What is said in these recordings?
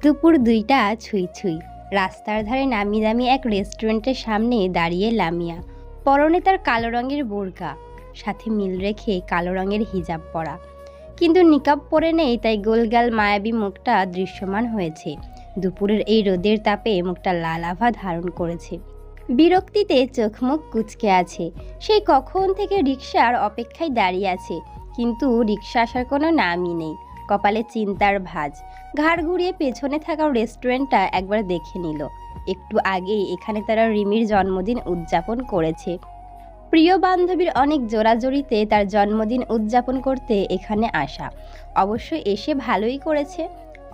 দুপুর ২টা ছুঁই ছুঁই। রাস্তার ধারে নামি দামি এক রেস্টুরেন্টের সামনে দাঁড়িয়ে লামিয়া। পরনে তার কালো রঙের বোরকা, সাথে মিল রেখে কালো রঙের হিজাব পরা, কিন্তু নিকাব পরে নেই, তাই গোলগাল মায়াবী মুখটা দৃশ্যমান হয়েছে। দুপুরের এই রোদের তাপে মুখটা লাল আভা ধারণ করেছে। বিরক্তিতে চোখ মুখ কুঁচকে আছে। সেই কখন থেকে রিকশার অপেক্ষায় দাঁড়িয়ে আছে, কিন্তু রিকশা আসার কোনো নামই নেই। কপালে চিন্তার ভাঁজ। ঘাড় ঘুরিয়ে পেছনে থাকা রেস্টুরেন্টটা একবার দেখে নিল। একটু আগেই এখানে তারা রিমির জন্মদিন উদযাপন করেছে। প্রিয় বান্ধবীর অনেক জোরাজোরিতে তার জন্মদিন উদযাপন করতে এখানে আসা। অবশ্য এসে ভালোই করেছে।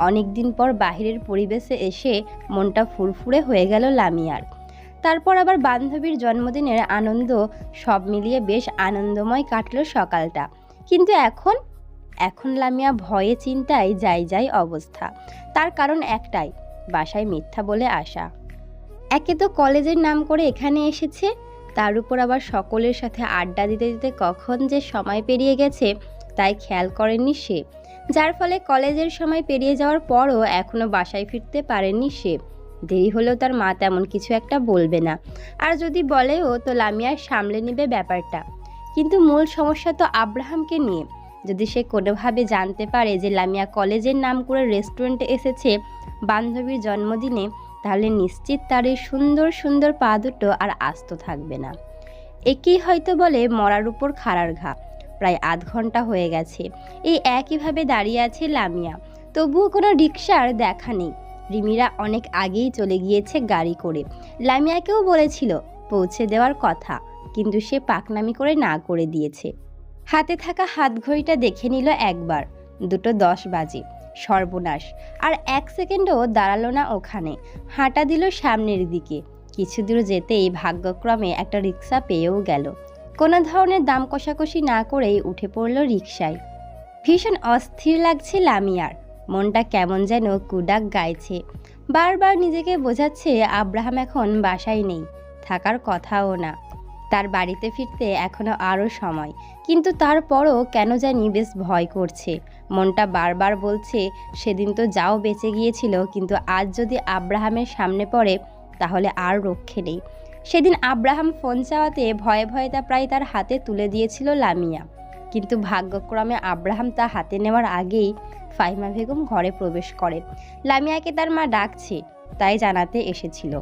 অনেক দিন পর বাহিরের পরিবেশে এসে মনটা ফুরফুরে হয়ে গেল লামিয়ার। তারপর আবার বান্ধবীর জন্মদিনের আনন্দ, সব মিলিয়ে বেশ আনন্দময় কাটল সকালটা। কিন্তু এখন লামিয়া ভয়ে চিন্তায় যাই অবস্থা। তার কারণ একটাই, বাসায় মিথ্যা বলে আসা। একে তো কলেজের নাম করে এখানে এসেছে, তার উপর আবার সকলের সাথে আড্ডা দিতে দিতে কখন যে সময় পেরিয়ে গেছে তাই খেয়াল করেনি সে, যার ফলে কলেজের সময় পেরিয়ে যাওয়ার পরও এখনো বাসায় ফিরতে পারেনি সে। দেরি হলেও তার মা তেমন কিছু একটা বলবে না, আর যদি বলেও তো লামিয়া সামলে নেবে ব্যাপারটা। কিন্তু মূল সমস্যা তো আব্রাহামকে নিয়ে। যদি সে কোনোভাবে জানতে পারে যে লামিয়া কলেজের নাম করে রেস্টুরেন্টে এসেছে বান্ধবীর জন্মদিনে, তাহলে নিশ্চিত তার এই সুন্দর সুন্দর পা দুটো আর আস্ত থাকবে না। একেই হয়তো বলে মরার উপর খাড়ার ঘা। প্রায় আধ ঘন্টা হয়ে গেছে এই একইভাবে দাঁড়িয়ে আছে লামিয়া, তবুও কোনো রিকশার দেখা নেই। রিমিরা অনেক আগেই চলে গিয়েছে গাড়ি করে। লামিয়াকেও বলেছিল পৌঁছে দেওয়ার কথা, কিন্তু সে পাকনামি করে না করে দিয়েছে। হাতে থাকা হাত ঘড়িটা দেখে নিল একবার, 2:10 বাজে। সর্বনাশ, আর 1 সেকেন্ডও দাঁড়ালো না ওখানে। হাঁটা দিল সামনের দিকে। কিছু দূর যেতেই ভাগ্যক্রমে একটা রিক্সা পেয়েও গেল। কোনো ধরনের দাম কষাকষি না করেই উঠে পড়ল রিকশায়। ভীষণ অস্থির লাগছে লামিয়ার, মনটা কেমন যেন কুডাক গাইছে। বারবার নিজেকে বোঝাচ্ছে আব্রাহাম এখন বাসায় নেই, থাকার কথাও না। তার বাড়িতে ফিরতে এখনো আরও সময়, কিন্তু তারপরও কেন জানি বেশ ভয় করছে। মনটা বারবার বলছে সেদিন তো যাও বেঁচে গিয়েছিল, কিন্তু আজ যদি আব্রাহামের সামনে পড়ে তাহলে আর রক্ষে নেই। সেদিন আব্রাহাম ফোন চাওয়াতে ভয়ে ভয়ে তা প্রায় তার হাতে তুলে দিয়েছিল লামিয়া, কিন্তু ভাগ্যক্রমে আব্রাহাম তা হাতে নেওয়ার আগেই ফাহিমা বেগম ঘরে প্রবেশ করে। লামিয়াকে তার মা ডাকছে, তাই জানাতে এসেছিল।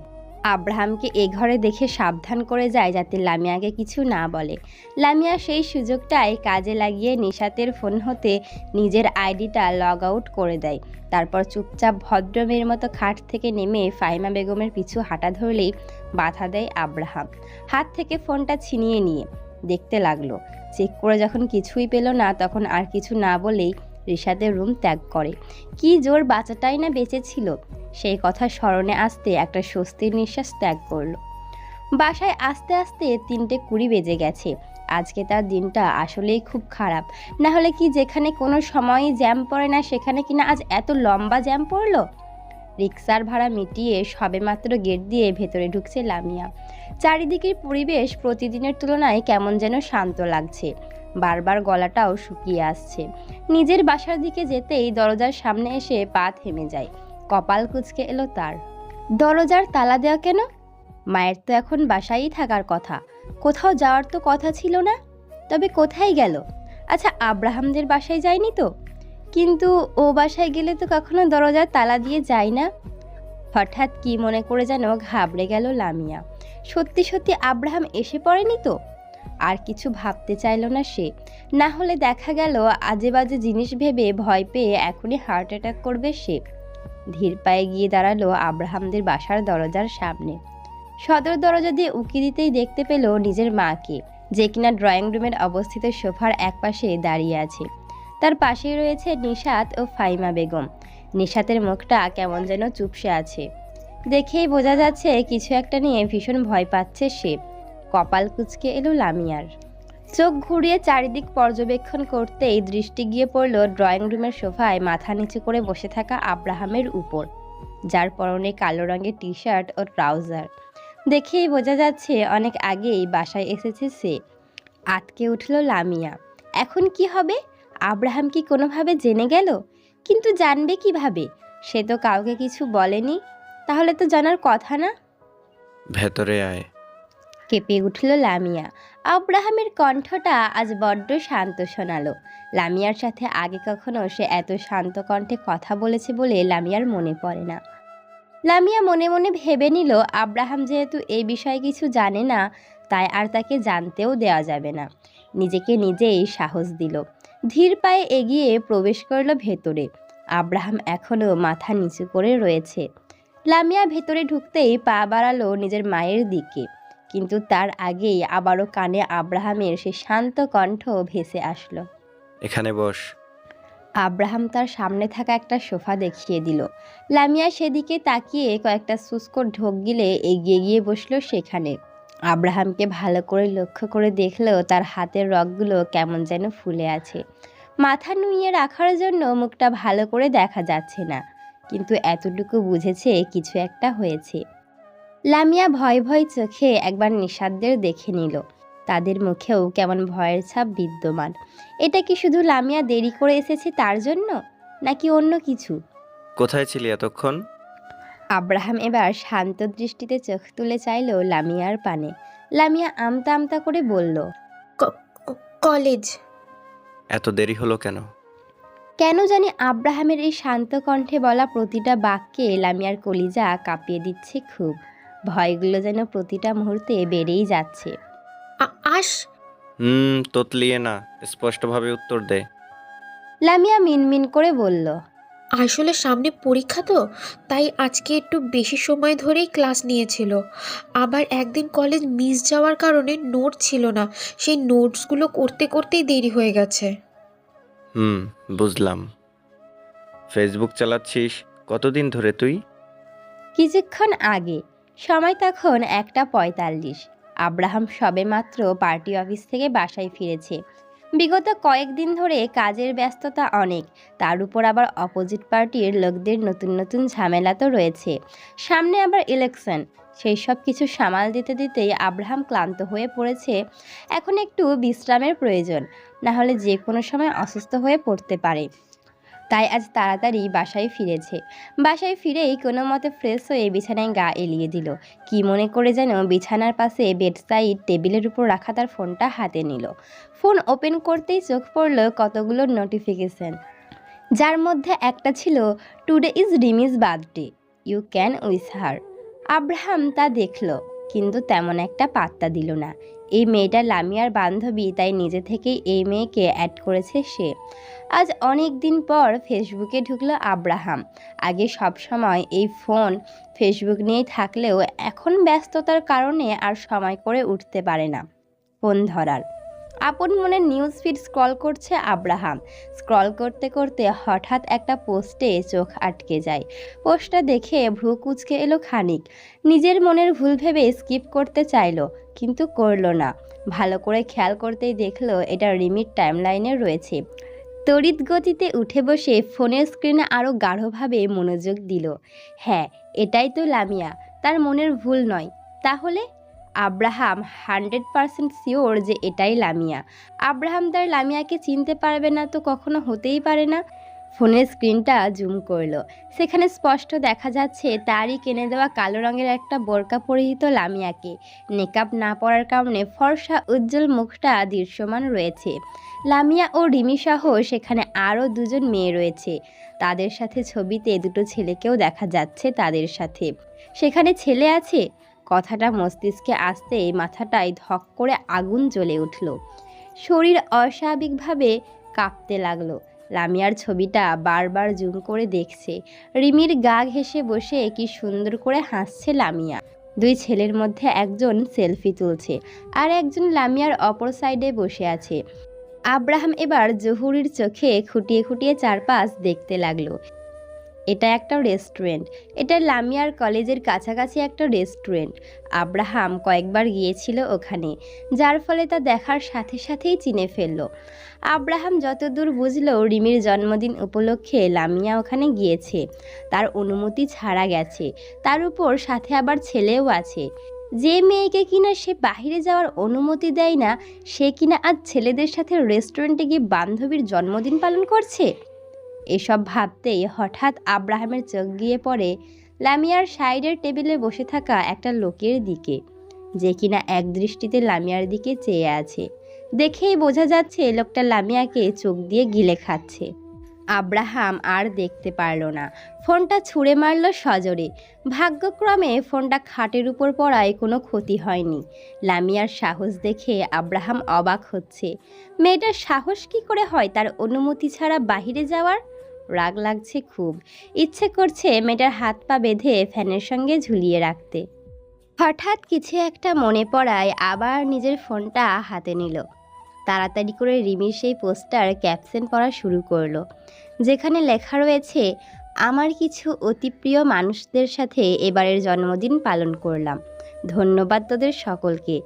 আব্রাহামকে এ ঘরে দেখে সাবধান করে যায় যাতে লামিয়াকে কিছু না বলে। লামিয়া সেই সুযোগটাই কাজে লাগিয়ে নিশাতের ফোন হতে নিজের আইডিটা লগ আউট করে দেয়। তারপর চুপচাপ ভদ্রমের মতো খাট থেকে নেমে ফাহিমা বেগমের পিছু হাঁটা ধরলেই বাধা দেয় আব্রাহাম। হাত থেকে ফোনটা ছিনিয়ে নিয়ে দেখতে লাগলো। চেক করে যখন কিছুই পেল না, তখন আর কিছু না বলেই রিশাদের রুম ত্যাগ করে। কি জোর বাচ্চাটাই না বেঁচে ছিল, সেই কথা স্মরণে আসতে একটা স্বস্তির নিঃশ্বাস ত্যাগ করলো। বাসায় আস্তে আস্তে 3:20 বেজে গেছে। আজকে তার দিনটা আসলেই খুব খারাপ। না হলে কি যেখানে কোনো সময়ই জ্যাম পড়ে না, সেখানে কিনা আজ এত লম্বা জ্যাম পড়লো। রিক্সার ভাড়া মিটিয়ে সবেমাত্র গেট দিয়ে ভেতরে ঢুকছে লামিয়া। চারিদিকের পরিবেশ প্রতিদিনের তুলনায় কেমন যেন শান্ত লাগছে। বারবার গলাটাও শুকিয়ে আসছে। নিজের বাসার দিকে যেতেই দরজার সামনে এসে পা থেমে যায়। কপাল কুঁচকে এলো তার। দরজার তালা দেওয়া কেন? মায়ের তো এখন বাসায়ই থাকার কথা, কোথাও যাওয়ার তো কথা ছিল না। তবে কোথায় গেল? আচ্ছা, আব্রাহামদের বাসায় যায়নি তো? কিন্তু ও বাসায় গেলে তো কখনো দরজার তালা দিয়ে যায় না। হঠাৎ কি মনে করে যেন ঘাবড়ে গেল লামিয়া। সত্যি সত্যি আব্রাহাম এসে পড়েনি তো? আর কিছু ভাবতে চাইল না সে। না হলে দেখা গেল আজে বাজে জিনিস ভেবে ভয় পেয়ে এখনই হার্ট অ্যাটাক করবে সে। ধীর পায়ে গিয়ে দাঁড়ালো আব্রাহামদের বাসার দরজার সামনে। সদর দরজা দিয়ে উকি দিতেই দেখতে পেল নিজের মাকে, যে কিনা ড্রয়িং রুমের অবস্থিত সোফার একপাশে দাঁড়িয়ে আছে। তার পাশেই রয়েছে নিশাত ও ফাহিমা বেগম। নিশাতের মুখটা কেমন যেন চুপসে আছে। দেখেই বোঝা যাচ্ছে কিছু একটা নিয়ে ভীষণ ভয় পাচ্ছে সে। কপাল কুঁচকে এলো লামিয়ার। চোখ ঘুরিয়ে চারিদিক পর্যবেক্ষণ করতেই দৃষ্টি গিয়ে পড়ল ড্রয়িং রুমের সোফায় মাথা নিচু করে বসে থাকা আব্রাহামের উপর, যার পরনে কালো রঙের টি শার্ট ও ট্রাউজার। দেখেই বোঝা যাচ্ছে অনেক আগেই বাসায় এসেছে সে। আতকে উঠল লামিয়া। এখন কি হবে? আব্রাহাম কি কোনোভাবে জেনে গেল? কিন্তু জানবে কিভাবে? সে তো কাউকে কিছু বলেনি। তাহলে তো জানার কথা না। ভেতরে আয়। কেঁপে উঠল লামিয়া। আব্রাহামের কণ্ঠটা আজ বড্ড শান্ত শোনালো। লামিয়ার সাথে আগে কখনো সে এত শান্ত কণ্ঠে কথা বলেছে বলে লামিয়ার মনে পড়ে না। লামিয়া মনে মনে ভেবে নিল, আব্রাহাম যেহেতু এই বিষয়ে কিছু জানে না, তাই আর তাকে জানতেও দেওয়া যাবে না। নিজেকে নিজেই সাহস দিল। ধীর পায়ে এগিয়ে প্রবেশ করল ভেতরে। আব্রাহাম এখনও মাথা নিচু করে রয়েছে। লামিয়া ভেতরে ঢুকতেই পা বাড়ালো নিজের মায়ের দিকে, কিন্তু তার আগেই আবারও কানে আব্রাহামের সে শান্ত কণ্ঠ ভেসে আসলো। এখানে বস। আব্রাহাম তার সামনে থাকা একটা সোফা দেখিয়ে দিল। লামিয়া সেদিকে তাকিয়ে কয়েকটা শুষ্ক ঢোক গিলে এগিয়ে গিয়ে বসলো সেখানে। আব্রাহামকে ভালো করে লক্ষ্য করে দেখলেও তার হাতের রগগুলো কেমন যেন ফুলে আছে। মাথা নুইয়ে রাখার জন্য মুখটা ভালো করে দেখা যাচ্ছে না, কিন্তু এতটুকু বুঝেছে কিছু একটা হয়েছে। লামিয়া ভয় ভয় চোখে একবার নিঃশব্দের দেখে নিল। তাদের মুখেও কেমন ভয়ের ছাপ বিদ্যমান। এটা কি শুধু লামিয়া দেরি করে এসেছে তার জন্য, নাকি অন্য কিছু? কোথায় ছিলি এতক্ষণ? আব্রাহাম এবার শান্ত দৃষ্টিতে চোখ তুলে চাইল লামিয়ার পানে। লামিয়া আমতা আমতা করে বলল, কলেজ। এত দেরি হলো কেন? কেন জানি আব্রাহামের এই শান্ত কণ্ঠে বলা প্রতিটা বাক্যে লামিয়ার কলিজা কাঁপিয়ে দিচ্ছে খুব। ভয়গুলো যেন প্রতিটা মুহূর্তে বেড়েই যাচ্ছে। আস তোতলিয়ে না, স্পষ্টভাবে উত্তর দে। লামিয়া মিনমিন করে বলল, আসলে সামনে পরীক্ষা তো, তাই আজকে একটু বেশি সময় ধরেই ক্লাস নিয়েছিল। আবার একদিন কলেজ মিস যাওয়ার কারণে নোট ছিল না, সেই নোটসগুলো করতে করতেই দেরি হয়ে গেছে। বুঝলাম। ফেসবুক চালাচ্ছিস কতদিন ধরে তুই? কিছুক্ষণ আগে। সময় তখন 1:45। আব্রাহাম সবেমাত্র পার্টি অফিস থেকে বাসায় ফিরেছে। বিগত কয়েকদিন ধরে কাজের ব্যস্ততা অনেক, তার উপর আবার অপোজিট পার্টির লোকদের নতুন নতুন ঝামেলা তো রয়েছে। সামনে আবার ইলেকশন। সেই সব কিছু সামাল দিতে দিতেই আব্রাহাম ক্লান্ত হয়ে পড়েছে। এখন একটু বিশ্রামের প্রয়োজন, না হলে যে কোনো সময় অসুস্থ হয়ে পড়তে পারে। তাই আজ তাড়াতাড়ি বাসায় ফিরেছে। বাসায় ফিরেই কোনো মতে ফ্রেশ হয়ে বিছানায় গা এলিয়ে দিল। কি মনে করে যেন বিছানার পাশে বেডসাইড টেবিলের উপর রাখা তার ফোনটা হাতে নিল। ফোন ওপেন করতেই চোখ পড়ল কতগুলো নোটিফিকেশন, যার মধ্যে একটা ছিল, today is Rimi's birthday, you can wish her. Abraham তা দেখল, কিন্তু তেমন একটা পাত্তা দিল না। এই মেয়েটা লামিয়ার বান্ধবী, তাই নিজে থেকেই এই মেয়েকে অ্যাড করেছে সে। আজ অনেক দিন পর ফেসবুকে ঢুকলো আব্রাহাম। আগে সব সময় এই ফোন ফেসবুক নিয়েই থাকলেও এখন ব্যস্ততার কারণে আর সময় করে উঠতে পারে না ফোন ধরার। আপন মনে নিউজ ফিড স্ক্রল করছে আব্রাহাম। স্ক্রল করতে করতে হঠাৎ একটা পোস্টে চোখ আটকে যায়। পোস্টটা দেখে ভ্রু কুঁচকে এলো খানিক। নিজের মনের ভুল ভেবে স্কিপ করতে চাইলো, কিন্তু করলো না। ভালো করে খেয়াল করতেই দেখলো এটা রিমির টাইমলাইনে রয়েছে। তড়িৎ গতিতে উঠে বসে ফোনের স্ক্রিনে আরও গাঢ়ভাবে মনোযোগ দিল। হ্যাঁ, এটাই তো লামিয়া, তার মনের ভুল নয়। তাহলে আব্রাহাম 100% শিওর যে এটাই লামিয়া। আব্রাহাম তার লামিয়াকে চিনতে পারবে না তো কখনো হতেই পারে না। ফোনের স্ক্রিনটা জুম করলো। সেখানে স্পষ্ট দেখা যাচ্ছে তারই কিনে দেওয়া কালো রঙের একটা বোরকা পরিহিত লামিয়াকে। মেকআপ না পরার কারণে ফর্সা উজ্জ্বল মুখটা দৃশ্যমান রয়েছে। লামিয়া ও রিমি সহ সেখানে আরও দুজন মেয়ে রয়েছে। তাদের সাথে ছবিতে দুটো ছেলেকেও দেখা যাচ্ছে তাদের সাথে। সেখানে ছেলে আছে? কথাটা মস্তিষ্কে আসতেই মাথাটায় ধক করে আগুন জ্বলে উঠল। শরীর অস্বাভাবিকভাবে কাঁপতে লাগলো। লামিয়ার ছবিটা বারবার জুম করে দেখছে। রিমির গা ঘেঁষে বসে কি সুন্দর করে হাসছে লামিয়া। দুই ছেলের মধ্যে একজন সেলফি তুলছে, আর একজন লামিয়ার অপর সাইডে বসে আছে। আব্রাহাম এবার জহুরির চোখে খুঁটিয়ে খুঁটিয়ে চারপাশ দেখতে লাগলো। এটা একটা রেস্টুরেন্ট। এটা লামিয়ার কলেজের কাছাকাছি একটা রেস্টুরেন্ট। আব্রাহাম কয়েকবার গিয়েছিল ওখানে, যার ফলে তা দেখার সাথে সাথেই চিনে ফেলল। আব্রাহাম যতদূর বুঝল, রিমির জন্মদিন উপলক্ষে লামিয়া ওখানে গিয়েছে। তার অনুমতি ছাড়া গেছে, তার উপর সাথে আবার ছেলেও আছে। যে মেয়েকে কিনা সে বাইরে যাওয়ার অনুমতি দেয় না, সে কিনা আজ ছেলেদের সাথে রেস্টুরেন্টে গিয়ে বান্ধবীর জন্মদিন পালন করছে। এসব ভাবতেই হঠাৎ আব্রাহামের চোখ গিয়ে পড়ে লামিয়ার সাইডের টেবিলে বসে থাকা একটা লোকের দিকে, যে কিনা এক দৃষ্টিতে লামিয়ার দিকে চেয়ে আছে। দেখেই বোঝা যাচ্ছে লোকটা লামিয়াকে চোখ দিয়ে গিলে খাচ্ছে। আব্রাহাম আর দেখতে পারল না, ফোনটা ছুঁড়ে মারল সজোরে। ভাগ্যক্রমে ফোনটা খাটের উপর পড়ায় কোনো ক্ষতি হয়নি। লামিয়ার সাহস দেখে আব্রাহাম অবাক হচ্ছে। মেয়েটার সাহস কী করে হয় তার অনুমতি ছাড়া বাহিরে যাওয়ার? রাগ লাগছে খুব, ইচ্ছে করছে মেয়েটার হাত পা বেঁধে ফ্যানের সঙ্গে ঝুলিয়ে রাখতে। হঠাৎ কিছু একটা মনে পড়ায় আবার নিজের ফোনটা হাতে নিল। তাড়াতাড়ি করে রিমির সেই পোস্টার ক্যাপশন পড়া শুরু করলো, যেখানে লেখা রয়েছে, আমার কিছু অতি প্রিয় মানুষদের সাথে এবারের জন্মদিন পালন করলাম। ধন্যবাদ তোদের সকলকে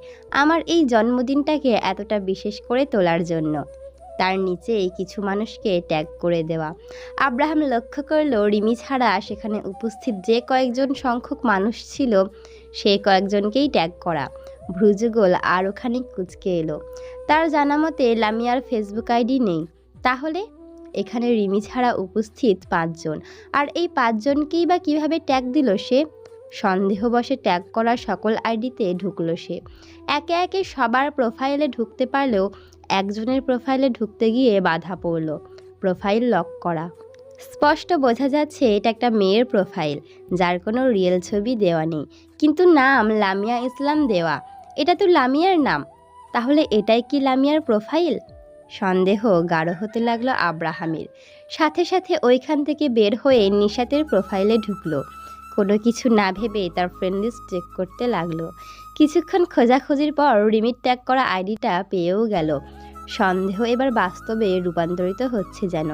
আমার এই জন্মদিনটাকে এতটা বিশেষ করে তোলার জন্য। তার নিচেই কিছু মানুষকে ট্যাগ করে দেওয়া। আব্রাহাম লক্ষ্য করল রিমি ছাড়া সেখানে উপস্থিত যে কয়েকজন সংখ্যক মানুষ ছিল সেই কয়েকজনকেই ট্যাগ করা। ভ্রুযুগল আরও খানিক কুঁচকে এলো। তার জানা মতে লামিয়ার ফেসবুক আইডি নেই। তাহলে এখানে রিমি ছাড়া উপস্থিত 5 জন, আর এই 5 জনকেই বা কীভাবে ট্যাগ দিল সে? সন্দেহবশে ট্যাগ করা সকল আইডিতে ঢুকলো সে। একে একে সবার প্রোফাইলে ঢুকতে পারলেও একজনের প্রোফাইলে ঢুকতে গিয়ে বাধা পড়ল। প্রোফাইল লক করা। স্পষ্ট বোঝা যাচ্ছে এটা একটা মেয়ের প্রোফাইল, যার কোনো রিয়েল ছবি দেওয়া নেই, কিন্তু নাম লামিয়া ইসলাম দেওয়া। এটা তো লামিয়ার নাম, তাহলে এটাই কি লামিয়ার প্রোফাইল? সন্দেহ গাঢ় হতে লাগলো আব্রাহামের। সাথে সাথে ওইখান থেকে বের হয়ে নিশাতের প্রোফাইলে ঢুকলো। কোনো কিছু না ভেবে তার ফ্রেন্ড লিস্ট চেক করতে লাগলো। কিছুক্ষণ খোঁজাখুঁজির পর রিমির ট্যাগ করা আইডিটা পেয়েও গেল। সন্দেহ এবার বাস্তবে রূপান্তরিত হচ্ছে যেন।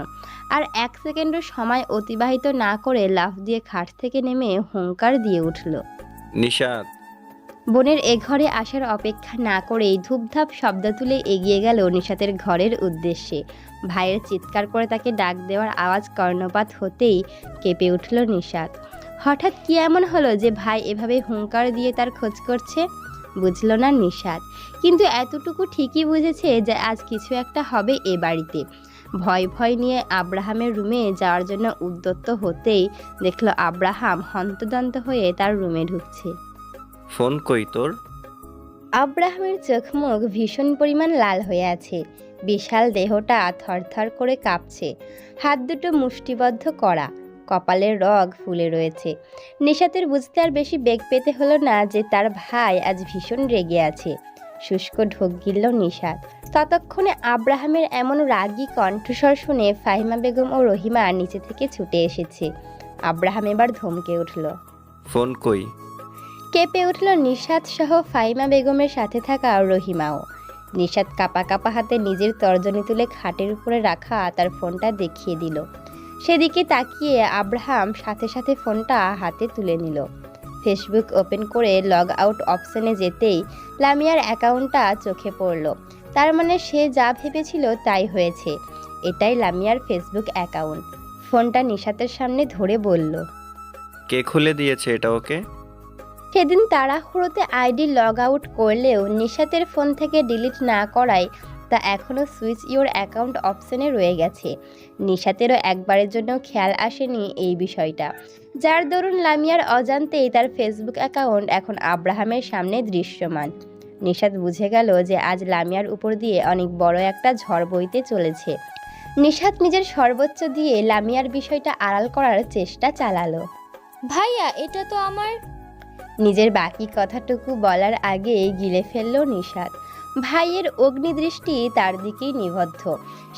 আর 1 সেকেন্ডও সময় অতিবাহিত না করে লাফ দিয়ে খাট থেকে নেমে হুঙ্কার দিয়ে উঠল। নিশাত! বোনের এ ঘরে আসার অপেক্ষা না করেই ধূপধাপ শব্দ তুলে এগিয়ে গেল নিশাতের ঘরের উদ্দেশ্যে। ভাইয়ের চিৎকার করে তাকে ডাক দেওয়ার আওয়াজ কর্ণপাত হতেই কেঁপে উঠল নিশাত। হঠাৎ কি এমন হলো যে ভাই এভাবে হুঙ্কার দিয়ে তার খোঁজ করছে? বুঝল না নিশাত, কিন্তু এতটুকু ঠিকই বুঝেছে যে আজ কিছু একটা হবে এ বাড়িতে। ভয় ভয় নিয়ে আব্রাহামের রুমে যাওয়ার জন্য উদ্যত হতেই দেখল আব্রাহাম হন্তদন্ত হয়ে তার রুমে ঢুকছে। ফোন কই তোর? আব্রাহামের চোখ মুখ ভীষণ পরিমাণ লাল হয়ে আছে। বিশাল দেহটা থরথর করে কাঁপছে। হাত দুটো মুষ্টিবদ্ধ করা, কপালের রগ ফুলে রয়েছে। নিশাতের বুঝতে আর বেশি বেগ পেতে হলো না যে তার ভাই আজ ভীষণ রেগে আছে। শুষ্ক ঢোক গিলল নিশাত। ততক্ষণে আব্রাহামের এমন রাগী কণ্ঠস্বর শুনে ফাহিমা বেগম ও রহিমা নিচে থেকে ছুটে এসেছে। আব্রাহাম এবার ধমকে উঠল। ফোন কই? কেঁপে উঠল নিশাত সহ ফাহিমা বেগমের সাথে থাকা রহিমাও। নিশাত কাপা কাপা হাতে নিজের তর্জনী তুলে খাটের উপরে রাখা তার ফোনটা দেখিয়ে দিল। সেদিকে তাকিয়ে আব্রাহাম সাথে সাথে ফোনটা হাতে তুলে নিল। ফেসবুক ওপেন করে লগ আউট অপশনে যেতেই লামিয়ার অ্যাকাউন্টটা চোখে পড়ল। তার মানে সে যা ভেবেছিল তাই হয়েছে। এটাই লামিয়ার ফেসবুক অ্যাকাউন্ট। ফোনটা নিশাতের সামনে ধরে বলল, কে খুলে দিয়েছে এটা ওকে? সেদিন তাড়াহুড়োতে আইডি লগ আউট করলেও নিশাতের ফোন থেকে ডিলিট না করায় তা এখনও সুইচ ইওর অ্যাকাউন্ট অপশনে রয়ে গেছে। নিশাতেরও একবারের জন্য খেয়াল আসেনি এই বিষয়টা, যার দরুন লামিয়ার অজান্তেই তার ফেসবুক অ্যাকাউন্ট এখন আব্রাহামের সামনে দৃশ্যমান। নিশাত বুঝে গেল যে আজ লামিয়ার উপর দিয়ে অনেক বড় একটা ঝড় বইতে চলেছে। নিশাত নিজের সর্বোচ্চ দিয়ে লামিয়ার বিষয়টা আড়াল করার চেষ্টা চালালো। ভাইয়া, এটা তো আমার। নিজের বাকি কথাটুকু বলার আগে গিলে ফেলল নিশাত। ভাইয়ের অগ্নিদৃষ্টি তার দিকেই নিবদ্ধ।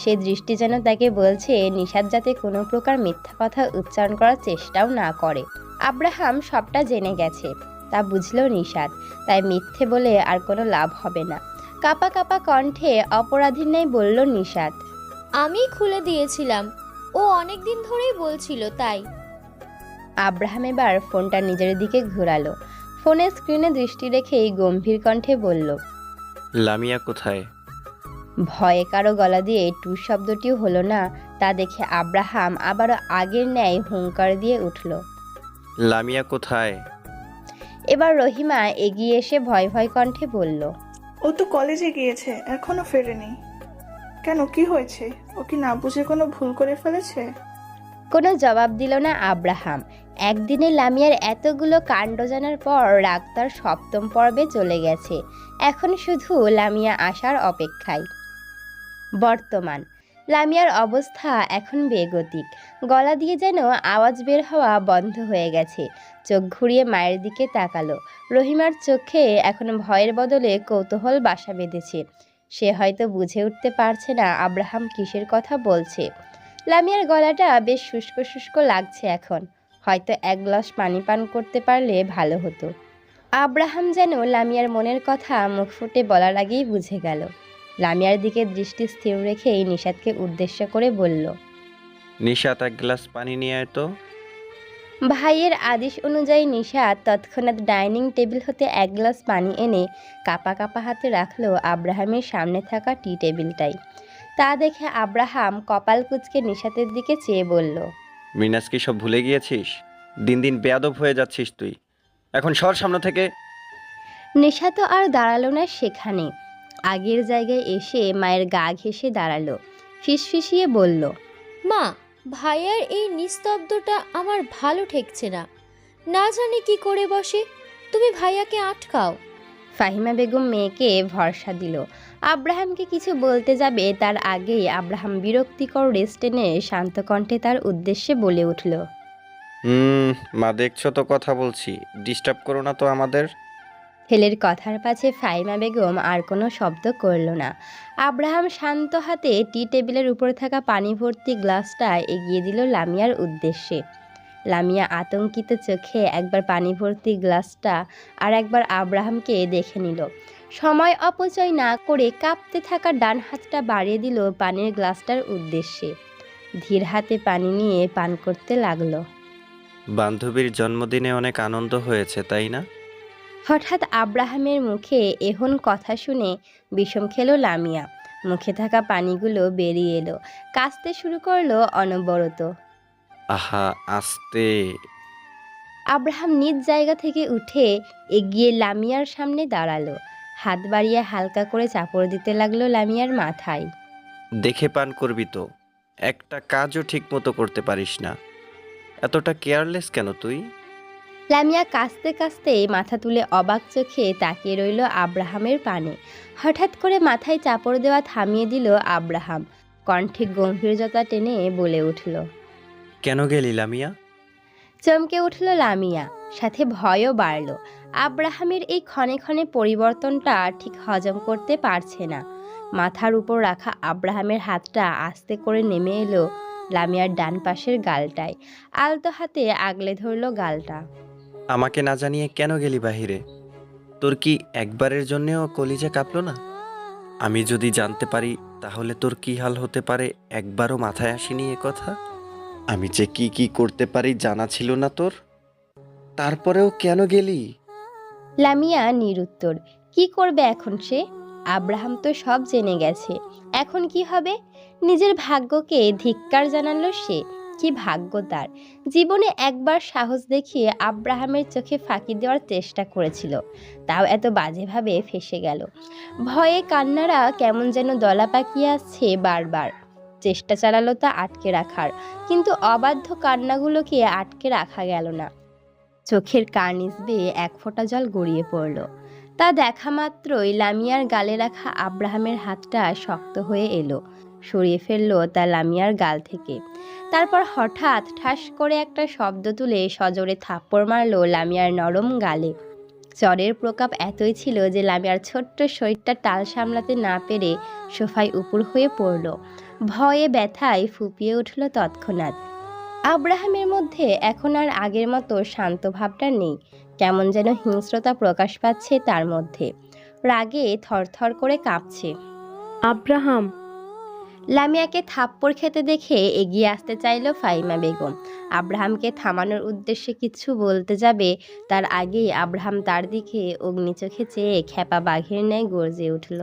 সে দৃষ্টি যেন তাকে বলছে নিশাত যাতে কোনো প্রকার মিথ্যা কথা উচ্চারণ করার চেষ্টাও না করে। আব্রাহাম সবটা জেনে গেছে, তা বুঝল নিশাত। তাই মিথ্যে বলে আর কোনো লাভ হবে না। কাপা কাপা কণ্ঠে অপরাধীর ন্যায় বলল নিশাত, আমি খুলে দিয়েছিলাম, ও অনেক দিন ধরেই বলছিল তাই। আব্রাহাম এবার ফোনটা নিজের দিকে ঘোরালো। ফোনের স্ক্রিনে দৃষ্টি রেখেই গম্ভীর কণ্ঠে বলল, লামিয়া কোথায়? ভয়ে কারো গলা দিয়ে টু শব্দটিও হলো না। তা দেখে আব্রাহাম আবারও আগের ন্যায় হুঙ্কার দিয়ে উঠল। লামিয়া কোথায়? এবার রহিমা এগিয়ে এসে ভয় ভয় কণ্ঠে বলল, ও তো কলেজে গিয়েছে, এখনো ফেরেনি। কেন, কি হয়েছে? ও কি না বুঝে কোনো ভুল করে ফেলেছে? কোনো জবাব দিল না আব্রাহাম। একদিনে লামিয়ার এতগুলো কাণ্ড জানার পর রাগ তার সপ্তম পর্বে চলে গেছে। এখন শুধু লামিয়া আসার অপেক্ষায়। বর্তমান লামিয়ার অবস্থা এখন বেগতিক। গলা দিয়ে যেন আওয়াজ বের হওয়া বন্ধ হয়ে গেছে। চোখ ঘুরিয়ে মায়ের দিকে তাকালো। রহিমার চোখে এখন ভয়ের বদলে কৌতূহল বাসা বেঁধেছে। সে হয়তো বুঝে উঠতে পারছে না আব্রাহাম কিসের কথা বলছে। লামিয়ার গলাটা বেশ শুষ্ক শুষ্ক লাগছে এখন। হয়তো এক গ্লাস পানি পান করতে পারলে ভালো হতো। আব্রাহাম যেন লামিয়ার মনের কথা মুখ ফুটে বলার আগেই বুঝে গেল। লামিয়ার দিকে দৃষ্টি স্থির রেখেই নিশাতকে উদ্দেশ্য করে বলল, নিশাত, এক গ্লাস পানি নিয়ে আয় তো। ভাইয়ের আদেশ অনুযায়ী নিশাত তৎক্ষণাৎ ডাইনিং টেবিল হতে এক গ্লাস পানি এনে কাপা কাপা হাতে রাখলো আব্রাহামের সামনে থাকা টি টেবিলটাই। তা দেখে আব্রাহাম কপাল কুঁচকে নিশাতের দিকে চেয়ে বলল, মিনাস কি সব ভুলে গিয়েছিস? দিন দিন বেয়াদব হয়ে যাচ্ছিস তুই। এখন সর সামনে থেকে। নিশাত আর দাঁড়ালো না সেখানে। আগের জায়গায় এসে মায়ের গা ঘেঁষে দাঁড়ালো। ফিসফিসিয়ে বলল, মা, ভাইয়ার এই নিস্তব্ধতা আমার ভালো ঠেকছে না। না জানি কি করে বসে। তুমি ভাইয়াকে আটকাও। ফাহিমা বেগম মেয়েকে ভরসা দিল। আব্রাহামকে কিছু বলতে যাবে তার আগেই আব্রাহাম বিরক্তিকর রেস্ট টেনে শান্ত কণ্ঠে তার উদ্দেশ্যে বলে উঠল, মা, দেখছো তো কথা বলছি, ডিস্টার্ব করো না তো আমাদের। ছেলের কথার পাছে ফাহিমা বেগম আর কোনো শব্দ করল না। আব্রাহাম শান্ত হাতে টি টেবিলের উপর থাকা পানি ভর্তি গ্লাসটা এগিয়ে দিল লামিয়ার উদ্দেশ্যে। লামিয়া আতঙ্কিত চোখে একবার পানি ভর্তি গ্লাসটা আর একবার আব্রাহামকে দেখে নিল। সময় অপচয় না করে কাঁপতে থাকা ডান হাতটা বাড়িয়ে দিল পানির গ্লাসটার উদ্দেশ্যে। ধীর হাতে পানি নিয়ে পান করতে লাগলো। বান্ধবীর জন্মদিনে অনেক আনন্দ হয়েছে, তাই না? হঠাৎ আব্রাহামের মুখে এহন কথা শুনে বিষম খেলো লামিয়া। মুখে থাকা পানিগুলো বেরিয়ে এলো। কাশতে শুরু করলো অনবরত। আহা, আস্তে। আব্রাহাম নিজ জায়গা থেকে উঠে এগিয়ে লামিয়ার সামনে দাঁড়ালো। হাত বাড়িয়ে হালকা করে চাপড় দিতে লাগলো লামিয়ার মাথায়। দেখে পান করবি তো, একটা কাজও ঠিক মতো করতে পারিস না। এতটা কেয়ারলেস কেন তুই? লামিয়া কাশতে কাশতে মাথা তুলে অবাক চোখে তাকিয়ে রইল আব্রাহামের পানে। হঠাৎ করে মাথায় চাপড় দেওয়া থামিয়ে দিল আব্রাহাম। কণ্ঠে গম্ভীরতা টেনে বলে উঠল, কেন গেলি লামিয়া? চমকে উঠল লামিয়া, সাথে ভয়ও বাড়ল। আব্রাহামের এই ক্ষণে ক্ষণে পরিবর্তনটা ঠিক হজম করতে পারছে না। মাথার উপর রাখা আব্রাহামের হাতটা আস্তে করে নেমে এলো লামিয়ার ডান পাশের গালটায়। আলতো হাতে আগলে ধরল গালটা। আমাকে না জানিয়ে কেন গেলি বাহিরে? তোর কি একবারের জন্যেও কলিজা কাঁপলো না? আমি যদি জানতে পারি তাহলে তোর কি হাল হতে পারে একবারও মাথায় আসেনি এ কথা। আমি যে কি কি করতে পারি জানা ছিল না তোর? তারপরেও কেন গেলি? লামিয়া নিরুত্তর। কি করবে এখন সে? আব্রাহাম তো সব জেনে গেছে। এখন কি হবে? নিজের ভাগ্যকে ধিক্কার জানালো সে। কি ভাগ্য তার! জীবনে একবার সাহস দেখিয়ে আব্রাহামের চোখে ফাঁকি দেওয়ার চেষ্টা করেছিল, তাও এত বাজেভাবে ফেঁসে গেল। ভয়ে কান্নারা কেমন যেন দলা পাকিয়ে আসছে বারবার। চেষ্টা চালালো তা আটকে রাখার, কিন্তু অবাধ্য কান্নাগুলোকে আটকে রাখা গেল না। চোখের কার্নিশ বেয়ে এক ফোঁটা জল গড়িয়ে পড়ল। তা দেখা মাত্রই লামিয়ার গালে রাখা আব্রাহামের হাতটা শক্ত হয়ে এলো। সরিয়ে ফেললো তা লামিয়ার গাল থেকে। তারপর হঠাৎ ঠাস করে একটা শব্দ তুলে সজোরে থাপ্পড় মারলো লামিয়ার নরম গালে। জ্বরের প্রকোপ এতই ছিল যে লামিয়ার ছোট্ট শরীরটা টাল সামলাতে না পেরে সোফায় উপুর হয়ে পড়ল। ভয়ে ব্যথায় ফুপিয়ে উঠল তৎক্ষণাৎ। আব্রাহামের মধ্যে এখন আর আগের মতো শান্ত ভাবটা নেই। কেমন যেন হিংস্রতা প্রকাশ পাচ্ছে তার মধ্যে। রাগে থরথর করে কাঁপছে। আব্রাহাম! লামিয়াকে থাপ্পড় খেতে দেখে এগিয়ে আসতে চাইল ফাহিমা বেগম। আব্রাহামকে থামানোর উদ্দেশ্যে কিছু বলতে যাবে, তার আগেই আব্রাহাম তার দিকে অগ্নি চোখে চেয়ে খেপা বাঘের ন্যায় গর্জে উঠল।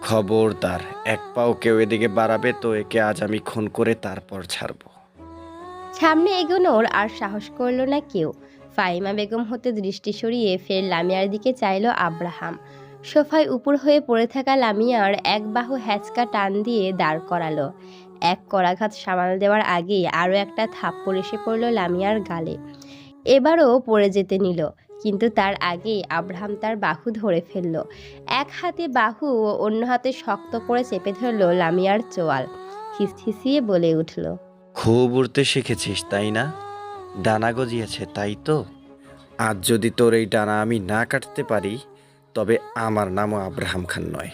খবরদার, এক পাও কেউ এদিকে বাড়াবে তো একে আজ আমি খুন করে তারপর ছাড়বো। সামনে এগোনোর আর সাহস করল না কেউ। ফাইমা বেগম হতে দৃষ্টি সরিয়ে ফের লামিয়ার দিকে চাইল আব্রাহাম। সোফায় উপর হয়ে পড়ে থাকা লামিয়ার এক বাহু হ্যাচকা টান দিয়ে দাঁড় করালো। এক করাঘাত সামাল দেওয়ার আগেই আরও একটা থাপ্পড় এসে পড়ল লামিয়ার গালে। এবারও পড়ে যেতে নিল, কিন্তু তার আগেই আব্রাহাম তার বাহু ধরে ফেলল। এক হাতে বাহু ও অন্য হাতে শক্ত করে চেপে ধরল লামিয়ার চোয়াল। হিসহিসিয়ে বলে উঠল, খুব উড়তে শিখেছিস তাই না? ডানা গজিয়েছে তাই তো? আজ যদি তোর এই ডানা আমি না কাটতে পারি, তবে আমার নামও আব্রাহাম খান নয়।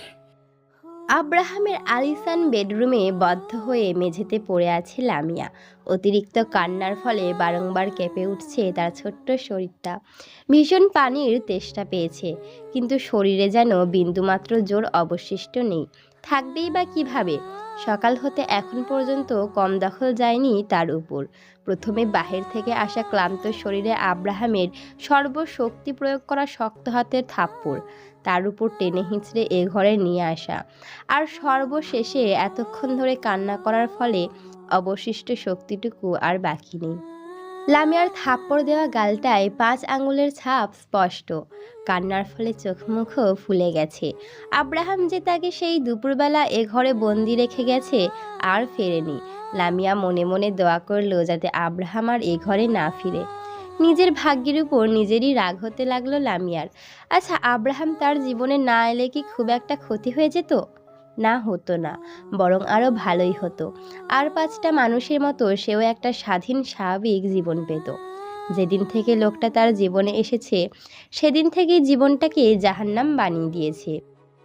আব্রাহামের আলিসান বেডরুমে বদ্ধ হয়ে মেঝেতে পড়ে আছে লামিয়া। অতিরিক্ত কান্নার ফলে বারংবার কেঁপে উঠছে তার ছোট্ট শরীরটা। ভীষণ পানির তেষ্টা পেয়েছে, কিন্তু শরীরে যেন বিন্দুমাত্র জোর অবশিষ্ট নেই। থাকবেই বা কিভাবে? সকাল হতে এখন পর্যন্ত কম দখল যায়নি তার উপর। প্রথমে বাহির থেকে আসা ক্লান্ত শরীরে আব্রাহামের সর্বশক্তি প্রয়োগ করা শক্ত হাতের থাপ্পড়, তার উপর টেনে হিঁচড়ে এ ঘরে নিয়ে আসা, আর সর্বশেষে এতক্ষণ ধরে কান্না করার ফলে অবশিষ্ট শক্তিটুকু আর বাকি নেই। লামিয়ার থাপ্পড় দেওয়া গালটায় 5 আঙুলের ছাপ স্পষ্ট। কান্নার ফলে চোখ মুখও ফুলে গেছে। আব্রাহাম যে তাকে সেই দুপুরবেলা এ ঘরে বন্দি রেখে গেছে আর ফেরেনি। লামিয়া মনে মনে দোয়া করল যাতে আব্রাহাম আর এ ঘরে না ফিরে। নিজের ভাগ্যের উপর নিজেরই রাগ হতে লাগলো লামিয়ার। আচ্ছা, আব্রাহাম তার জীবনে না এলে কি খুব একটা ক্ষতি হয়ে যেত? না, হতো না, বরং আরও ভালোই হতো। আর 5টা মানুষের মতো সেও একটা স্বাধীন স্বাভাবিক জীবন পেত। যেদিন থেকে লোকটা তার জীবনে এসেছে, সেদিন থেকেই জীবনটাকে জাহান্নাম বানিয়ে দিয়েছে।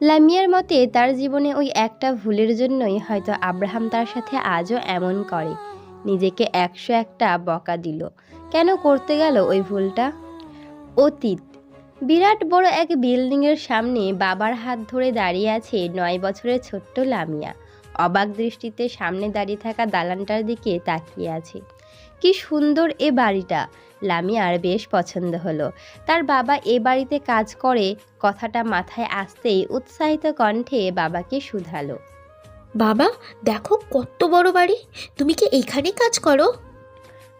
লামিয়ার মতে তার জীবনে ওই একটা ভুলের জন্যই হয়তো আব্রাহাম তার সাথে আজও এমন করে। নিজেকে 101টা বকা দিল। কেন করতে গেল ওই ভুলটা? অতীত। বিরাট বড় এক বিল্ডিংয়ের সামনে বাবার হাত ধরে দাঁড়িয়ে আছে 9 বছরের ছোট্ট লামিয়া। অবাক দৃষ্টিতে সামনে দাঁড়িয়ে থাকা দালানটার দিকে তাকিয়ে আছে। কি সুন্দর এ বাড়িটা! লামিয়ার বেশ পছন্দ হলো। তার বাবা এ বাড়িতে কাজ করে, কথাটা মাথায় আসতেই উৎসাহিত কণ্ঠে বাবাকে শুধালো, বাবা, দেখো কত বড় বাড়ি, তুমি কি এইখানে কাজ করো?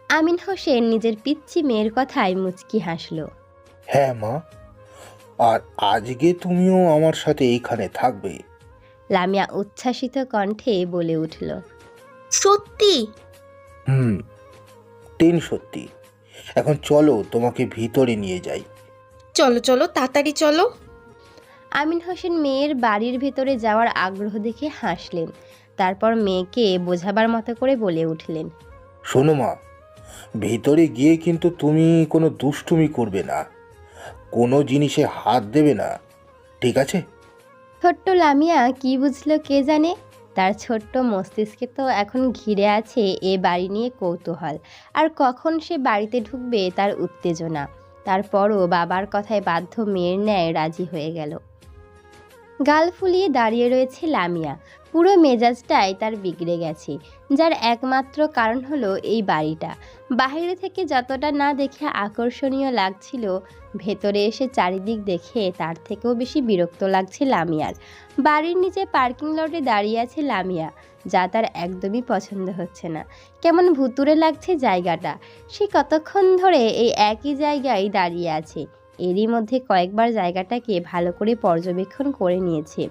আমিন হোসেন নিজের পিচ্চি মেয়ের কথায় মুচকি হাসল। হ্যাঁ মা, আর আজকে তুমিও আমার সাথে এইখানে থাকবে। লামিয়া উচ্ছ্বাসিত কণ্ঠে বলে উঠল, সত্যি? সত্যি। এখন চলো তোমাকে ভিতরে নিয়ে যাই। চলো চলো, তাড়াতাড়ি চলো। আমিন হোসেন মেয়ের বাড়ির ভেতরে যাওয়ার আগ্রহ দেখে হাসলেন। তারপর মেয়েকে বোঝাবার মতো করে বলে উঠলেন, শোনো মা, ভিতরে গিয়ে কিন্তু তুমি কোনো দুষ্টুমি করবে না, কোনো জিনিসে হাত দেবে না, ঠিক আছে? ছোট্ট লামিয়া কি বুঝলো কে জানে। তার ছোট্ট মস্তিষ্কে তো এখন ঘিরে আছে এ বাড়ি নিয়ে কৌতূহল, আর কখন সে বাড়িতে ঢুকবে তার উত্তেজনা। তারপরও বাবার কথায় বাধ্য মেয়ের ন্যায় রাজি হয়ে গেল। গাল ফুলিয়ে দাঁড়িয়ে রয়েছে লামিয়া। পুরো মেজাজটাই তার বিগড়ে গেছে, যার একমাত্র কারণ হলো এই বাড়িটা। বাইরে থেকে যতটা না দেখে আকর্ষণীয় লাগছিল, ভেতরে এসে চারিদিক দেখে তার থেকেও বেশি বিরক্ত লাগছে লামিয়ার। বাড়ির নিচে পার্কিং লটে দাঁড়িয়ে আছে লামিয়া, যা তার একদমই পছন্দ হচ্ছে না। কেমন ভুতুড়ে লাগছে জায়গাটা। সে কতক্ষণ ধরে এই একই জায়গায় দাঁড়িয়ে আছে। এরই মধ্যে কয়েকবার জায়গাটাকে ভালো করে পর্যবেক্ষণ করে নিয়েছে।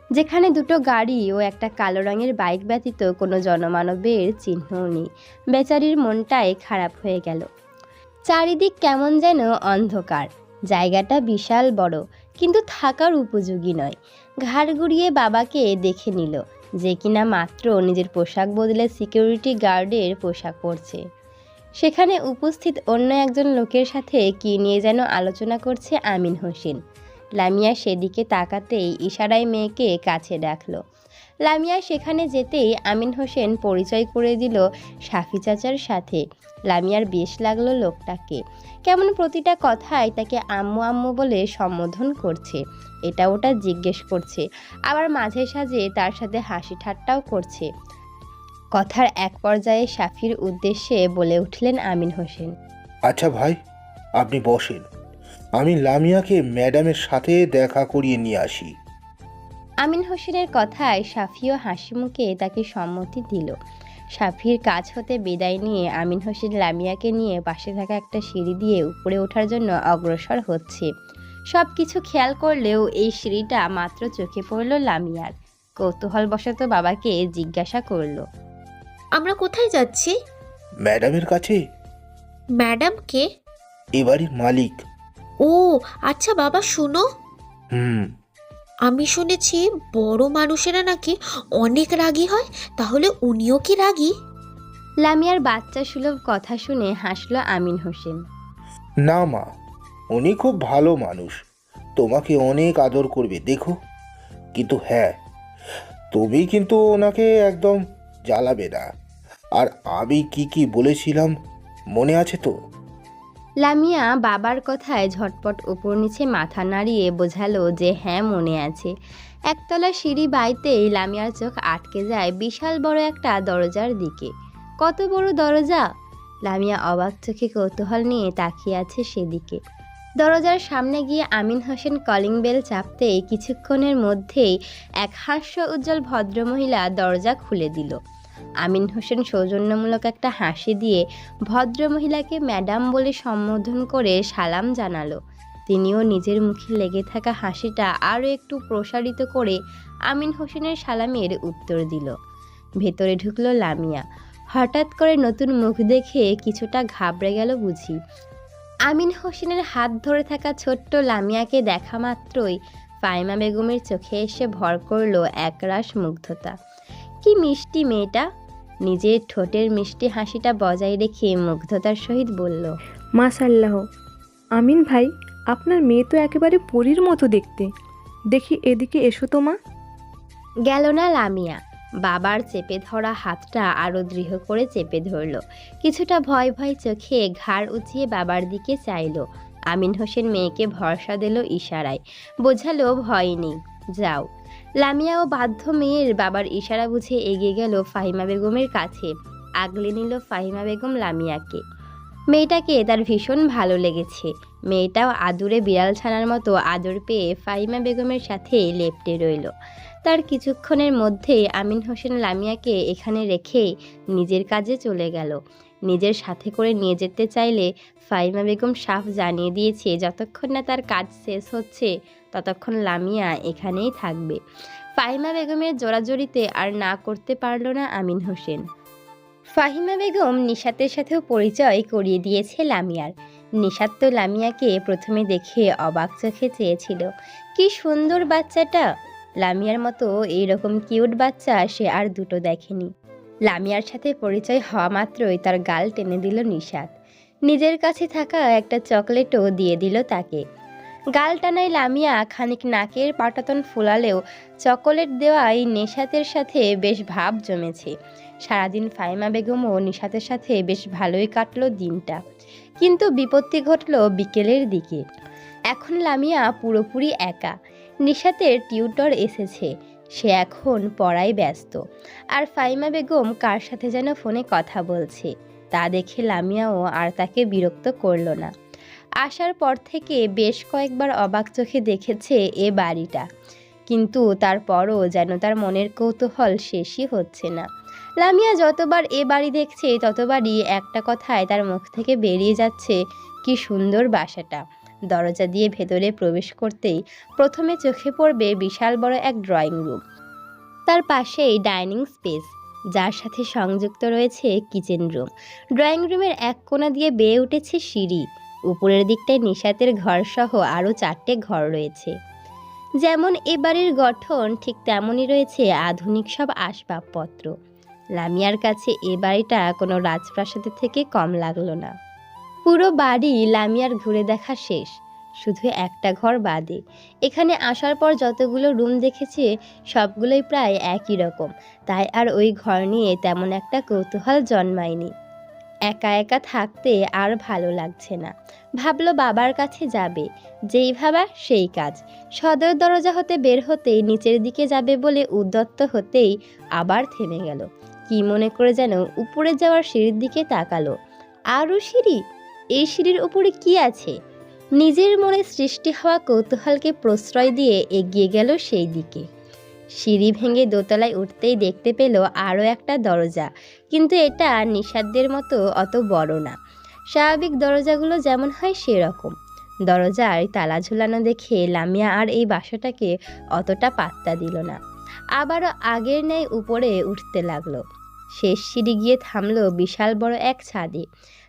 যেখানে 2টো গাড়ি ও একটা কালো রঙের বাইক ব্যতীত কোনো জনমানবের চিহ্নও নেই। বেচারির মনটাই খারাপ হয়ে গেল। চারিদিক কেমন যেন অন্ধকার। জায়গাটা বিশাল বড়, কিন্তু থাকার উপযোগী নয়। ঘাড় ঘুরিয়ে বাবাকে দেখে নিল, যে কিনা মাত্র নিজের পোশাক বদলে সিকিউরিটি গার্ডের পোশাক পরছে। সেখানে উপস্থিত অন্য একজন লোকের সাথে কী নিয়ে যেন আলোচনা করছে আমিন হোসেন। লামিয়া সেদিকে তাকাতেই ইশারায় মেয়েকে কাছে ডাকলো। লামিয়া সেখানে যেতেই আমিন হোসেন পরিচয় করে দিল শাফি চাচার সাথে। লামিয়ার বেশ লাগলো লোকটাকে। কেমন প্রতিটা কথায় তাকে আম্মু আম্মু বলে সম্বোধন করছে, এটা ওটা জিজ্ঞেস করছে, আবার মাঝে সাঝে তার সাথে হাসি ঠাট্টাও করছে। কথার এক পর্যায়ে শাফির উদ্দেশ্যে বলে উঠলেন আমিন হোসেন, আচ্ছা ভাই, আপনি বসেন, আমি লামিয়াকে ম্যাডামের সাথে দেখা করিয়ে নিয়ে আসি। আমিন হোসেনের কথায় শাফিও হাসি মুখে তাকে সম্মতি দিল। সাফির কাছ হতে বিদায় নিয়ে আমিন হোসেন লামিয়াকে নিয়ে পাশে থাকা একটা সিঁড়ি দিয়ে উপরে ওঠার জন্য অগ্রসর হচ্ছে। সব কিছু খেয়াল করলেও এই সিঁড়িটা মাত্র চোখে পড়ল লামিয়ার। কৌতূহলবশত বাবাকে জিজ্ঞাসা করলো, আমরা কোথায় যাচ্ছি? ম্যাডামের কাছে। ম্যাডাম কে? এ বাড়ির মালিক। ও আচ্ছা বাবা, শুনো, হুম। আমি শুনেছি বড় মানুষেরা নাকি অনেক রাগী হয়, তাহলে উনিও কি রাগী? লামিয়ার বাচ্চা সুলভ কথা শুনে হাসল আমিন হোসেন। না মা, উনি খুব ভালো মানুষ, তোমাকে অনেক আদর করবে দেখো। কিন্তু হ্যাঁ, তুমি কিন্তু ওনাকে একদম জ্বালাবে না। আর আমি কি কি বলেছিলাম মনে আছে তো? লামিয়া বাবার কথায় ঝটপট উপর নিচে মাথা নাড়িয়ে বোঝালো যে হ্যাঁ মনে আছে। একতলা সিঁড়ি বাইতেই লামিয়ার চোখ আটকে যায় বিশাল বড় একটা দরজার দিকে। কত বড় দরজা! লামিয়া অবাক চোখে কৌতূহল নিয়ে তাকিয়ে আছে সেদিকে। দরজার সামনে গিয়ে আমিন হোসেন কলিং বেল চাপতেই কিছুক্ষণের মধ্যেই এক হাস্য উজ্জ্বল ভদ্রমহিলা দরজা খুলে দিল। আমিন হোসেন সৌজন্যমূলক একটা হাসি দিয়ে ভদ্রমহিলাকে ম্যাডাম বলে সম্বোধন করে সালাম জানালো। তিনিও নিজের মুখে লেগে থাকা হাসিটা আরও একটু প্রসারিত করে আমিন হোসেনের সালামের উত্তর দিল। ভেতরে ঢুকলো লামিয়া। হঠাৎ করে নতুন মুখ দেখে কিছুটা ঘাবড়ে গেল বুঝি। আমিন হোসেনের হাত ধরে থাকা ছোট্ট লামিয়াকে দেখা মাত্রই ফাইমা বেগমের চোখে এসে ভর করলো একরাশ মুগ্ধতা। কি মিষ্টি মেয়েটা! নিজের ঠোঁটের মিষ্টি হাসিটা বজায় রেখে মুগ্ধতার সহিত বলল, মাশাল্লাহ, আমিন ভাই, আপনার মেয়ে তো একেবারে পরীর মতো দেখতে। দেখি এদিকে এসো তো মা। গেল না লামিয়া। বাবার চেপে ধরা হাতটা আরও দৃঢ় করে চেপে ধরল। কিছুটা ভয় ভয় চোখে ঘাড় উঁচিয়ে বাবার দিকে চাইল। আমিন হোসেন মেয়েকে ভরসা দিল ইশারায়, বোঝালো ভয় নেই, যাও। লামিয়াও বাধ্য মেয়ের বাবার ইশারা বুঝে এগিয়ে গেল ফাহিমা বেগমের কাছে। আগলে নিল ফাহিমা বেগম লামিয়াকে। মেয়েটাকে তার ভীষণ ভালো লেগেছে। মেয়েটাও আদুরে বিড়াল ছানার মতো আদর পেয়ে ফাহিমা বেগমের সাথে লেপ্টে রইল। তার কিছুক্ষণের মধ্যেই আমিন হোসেন লামিয়াকে এখানে রেখে নিজের কাজে চলে গেল। নিজের সাথে করে নিয়ে যেতে চাইলে ফাহিমা বেগম সাফ জানিয়ে দিয়েছে যতক্ষণ না তার কাজ শেষ হচ্ছে ততক্ষণ লামিয়া এখানেই থাকবে। ফাহিমা বেগমের জোরাজোরিতে আর না করতে পারল না আমিন হোসেন। ফাহিমা বেগম নিশাতের সাথেও পরিচয় করিয়ে দিয়েছে লামিয়ার। নিশাত তো লামিয়াকে প্রথমে দেখে অবাক চোখে চেয়েছিল। কি সুন্দর বাচ্চাটা! লামিয়ার মতো এইরকম কিউট বাচ্চা সে আর দুটো দেখেনি। লামিয়ার সাথে পরিচয় হওয়া মাত্রই তার গাল টেনে দিল নিশাত। নিজের কাছে থাকা একটা চকলেটও দিয়ে দিল তাকে। গাল টানায় লামিয়া খানিক নাকের পাটাতন ফুলালেও চকোলেট দেওয়াই নিশাতের সাথে বেশ ভাব জমেছে। সারাদিন ফাহিমা বেগমও নিশাতের সাথে বেশ ভালোই কাটলো দিনটা। কিন্তু বিপত্তি ঘটল বিকেলের দিকে। এখন লামিয়া পুরোপুরি একা। নিশাতের টিউটর এসেছে, সে এখন পড়ায় ব্যস্ত। আর ফাহিমা বেগম কার সাথে যেন ফোনে কথা বলছে। তা দেখে লামিয়াও আর তাকে বিরক্ত করল না। আসার পর থেকে বেশ কয়েকবার অবাক চোখে দেখেছে এ বাড়িটা, কিন্তু তারপরও যেন তার মনের কৌতূহল শেষই হচ্ছে না। লামিয়া যতবার এ বাড়ি দেখছে ততবারই একটা কথায় তার মুখ থেকে বেরিয়ে যাচ্ছে, কি সুন্দর বাসাটা। দরজা দিয়ে ভেতরে প্রবেশ করতেই প্রথমে চোখে পড়বে বিশাল বড় এক ড্রয়িং রুম। তার পাশেই ডাইনিং স্পেস, যার সাথে সংযুক্ত রয়েছে কিচেন রুম। ড্রয়িং রুমের এক কোণা দিয়ে বেয়ে উঠেছে সিঁড়ি। উপরের দিকটায় নিশাতের ঘরসহ আরও 4টে ঘর রয়েছে। যেমন এ বাড়ির গঠন ঠিক তেমনই রয়েছে আধুনিক সব আসবাবপত্র। লামিয়ার কাছে এ বাড়িটা কোনো রাজপ্রাসাদের থেকে কম লাগলো না। পুরো বাড়ি লামিয়ার ঘুরে দেখা শেষ, শুধু একটা ঘর বাদে। এখানে আসার পর যতগুলো রুম দেখেছে সবগুলোই প্রায় একই রকম, তাই আর ওই ঘর নিয়ে তেমন একটা কৌতূহল জন্মায়নি। একা একা থাকতে আর ভালো লাগছে না। ভাবলো বাবার কাছে যাবে, যেই ভাবা সেই কাজ। সদর দরজা হতে বের হতেই নিচের দিকে যাবে বলে উদ্যত হতেই আবার থেমে গেল। কি মনে করে যেন উপরে যাওয়ার সিঁড়ির দিকে তাকালো। আরও সিঁড়ি? এই সিঁড়ির উপরে কি আছে? নিজের মনে সৃষ্টি হওয়া কৌতূহলকে প্রশ্রয় দিয়ে এগিয়ে গেল সেই দিকে। সিঁড়ি ভেঙে দোতলায় উঠতেই দেখতে পেল আরও একটা দরজা, কিন্তু এটা নিঃশব্দের মতো অত বড় না। স্বাভাবিক দরজাগুলো যেমন হয় সেরকম। দরজায় তালা ঝুলানো দেখে লামিয়া আর এই বাসাটাকে অতটা পাত্তা দিল না। আবারও আগের ন্যায় উপরে উঠতে লাগলো। শেষ সিঁড়ি গিয়ে থামলো বিশাল বড় এক ছাদে,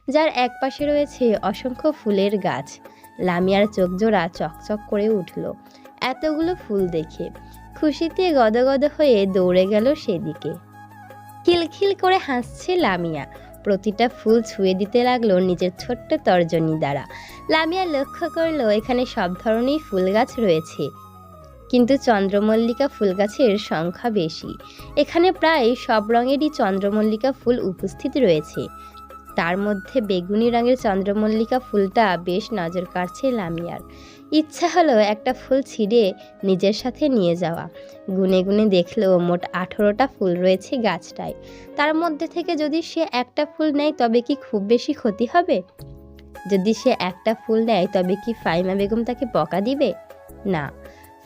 যার একপাশে রয়েছে অসংখ্য ফুলের গাছ। লামিয়ার চোখজোড়া চকচক করে উঠল এতগুলো ফুল দেখে। খুশিতে গদগদ হয়ে দৌড়ে গেল সেদিকে। খিলখিল করে হাসছে লামিয়া। প্রতিটা ফুল ছুঁয়ে দিতে লাগলো নিজের ছোট্ট তর্জনী দ্বারা। লামিয়া লক্ষ্য করলো এখানে সব ধরনের ফুল গাছ রয়েছে, কিন্তু চন্দ্রমল্লিকা ফুল গাছের সংখ্যা বেশি। এখানে প্রায় সব রঙেরই চন্দ্রমল্লিকা ফুল উপস্থিত রয়েছে। তার মধ্যে বেগুনি রঙের চন্দ্রমল্লিকা ফুলটা বেশ নজর কাড়ছে লামিয়ার। ইচ্ছা হলো একটা ফুল ছিঁড়ে নিজের সাথে নিয়ে যাওয়া। গুনে গুনে দেখলো মোট 18টা ফুল রয়েছে গাছটায়। তার মধ্যে থেকে যদি সে একটা ফুল নেয় তবে কি খুব বেশি ক্ষতি হবে? যদি সে একটা ফুল নেয় তবে কি ফাহিমা বেগম তাকে বকা দিবে? না,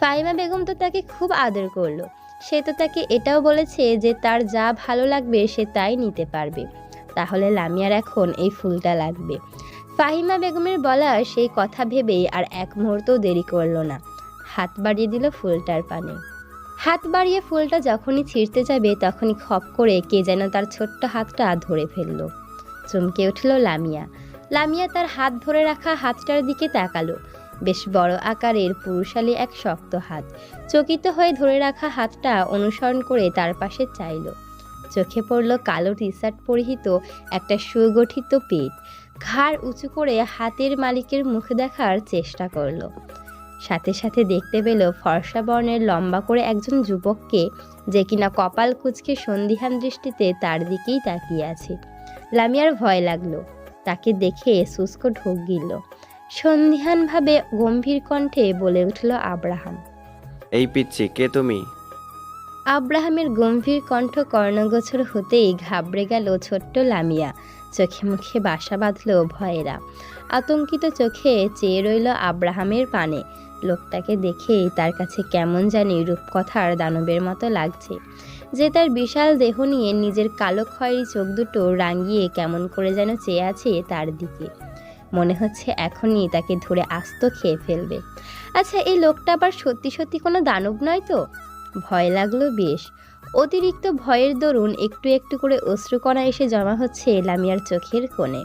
ফাহিমা বেগম তো তাকে খুব আদর করলো। সে তো তাকে এটাও বলেছে যে তার যা ভালো লাগবে সে তাই নিতে পারবে। তাহলে লামিয়ার এখন এই ফুলটা লাগবে। ফাহিমা বেগমের বলা সেই কথা ভেবেই আর এক মুহূর্তও দেরি করলো না। হাত বাড়িয়ে দিল ফুলটার পানে। হাত বাড়িয়ে ফুলটা যখনই ছিঁড়তে যাবে তখনই খপ করে কে যেন তার ছোট্ট হাতটা ধরে ফেলল। চমকে উঠল লামিয়া। লামিয়া তার হাত ধরে রাখা হাতটার দিকে তাকালো। বেশ বড় আকারের পুরুষালী এক শক্ত হাত। চকিত হয়ে ধরে রাখা হাতটা অনুসরণ করে তার পাশে চাইল। চোখে পড়ল কালো টি শার্ট পরিহিত একটা সুগঠিত পেট। ঘাড় উঁচু করে হাতের মালিকের মুখ দেখার চেষ্টা করলো। সাথে সাথে দেখতে পেল ফর্সা বর্ণের লম্বা করে একজন যুবককে, যে কিনা কপাল কুঁচকে সন্দিহান দৃষ্টিতে তার দিকেই তাকিয়ে আছে। লামিয়ার ভয় লাগলো। তাকে দেখে শুষ্ক ঢোক গিলল। সন্দিহানভাবে গম্ভীর কণ্ঠে বলে উঠল আব্রাহাম। এই পিচ্ছি, কে তুমি? আব্রাহামের গম্ভীর কণ্ঠ কর্ণগোচর হতেই ঘাবড়ে গেল ছোট্ট লামিয়া। চোখে মুখে বাসা বাঁধল ভয়েরা। আতঙ্কিত চোখে চেয়ে রইল আব্রাহামের পানে। লোকটাকে দেখে তার কাছে কেমন জানি রূপকথার দানবের মতো লাগছে, যে তার বিশাল দেহ নিয়ে নিজের কালো খয়েরি চোখ দুটো রাঙিয়ে কেমন করে যেন চেয়ে আছে তার দিকে। মনে হচ্ছে এখনই তাকে ধরে আস্ত খেয়ে ফেলবে। আচ্ছা, এই লোকটা আবার সত্যি সত্যি কোনো দানব নয় তো? ভয় লাগলো বেশ। অতিরিক্ত ভয়ের দরুন একটু একটু করে অশ্রুকণা এসে জমা হচ্ছে লামিয়ার চোখের কোণে।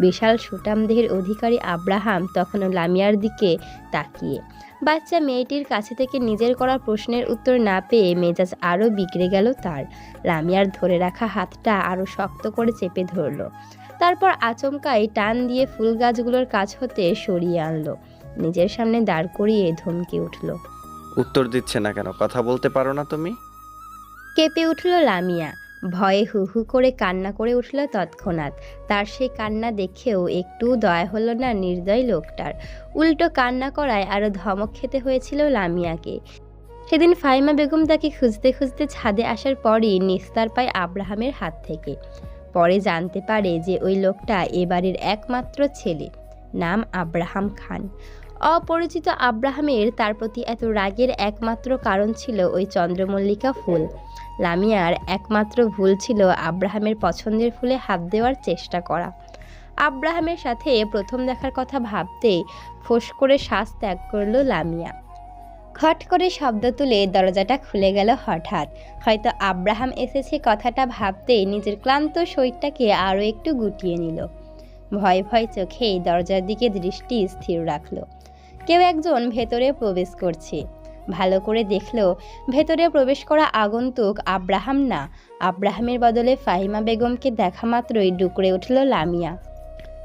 বিশাল সুঠাম দেহের অধিকারী আব্রাহাম তখনও লামিয়ার দিকে তাকিয়ে। বাচ্চা মেয়েটির কাছে থেকে নিজের করা প্রশ্নের উত্তর না পেয়ে মেজাজ আরও বিগড়ে গেল তার। লামিয়ার ধরে রাখা হাতটা আরও শক্ত করে চেপে ধরল। তারপর আচমকাই টান দিয়ে ফুল গাছগুলোর কাছ হতে সরিয়ে আনলো। নিজের সামনে দাঁড় করিয়ে ধমকে উঠল। উত্তর দিচ্ছে না কেন? কথা বলতে পারো না তুমি? কেঁপে উঠল লামিয়া। ভয়ে হু হু করে কান্না করে উঠল তৎক্ষণাৎ। তার সেই কান্না দেখেও একটু দয়া হলো না নির্দয় লোকটার। উল্টো কান্না করায় আরও ধমক খেতে হয়েছিল লামিয়াকে। সেদিন ফাহিমা বেগম তাকে খুঁজতে খুঁজতে ছাদে আসার পরই নিস্তার পায় আব্রাহামের হাত থেকে। পরে জানতে পারে যে ওই লোকটা এ বাড়ির একমাত্র ছেলে, নাম আব্রাহাম খান। অপরিচিত আব্রাহামের তার প্রতি এত রাগের একমাত্র কারণ ছিল ওই চন্দ্রমল্লিকা ফুল। লামিয়ার একমাত্র ভুল ছিল আব্রাহামের পছন্দের ফুলে হাত দেওয়ার চেষ্টা করা। আব্রাহামের সাথে প্রথম দেখার কথা ভাবতেই ফোঁস করে শ্বাস ত্যাগ করল লামিয়া। খট করে শব্দ তুলে দরজাটা খুলে গেল হঠাৎ। হয়তো আব্রাহাম এসেছে কথাটা ভাবতেই নিজের ক্লান্ত শরীরটাকে আরও একটু গুটিয়ে নিল। ভয় ভয় চোখেই দরজার দিকে দৃষ্টি স্থির রাখল। কেউ একজন ভেতরে প্রবেশ করছে। ভালো করে দেখলো ভেতরে প্রবেশ করা আগন্তুক আব্রাহাম না। আব্রাহামের বদলে ফাহিমা বেগমকে দেখা মাত্রই ডুকরে উঠল লামিয়া।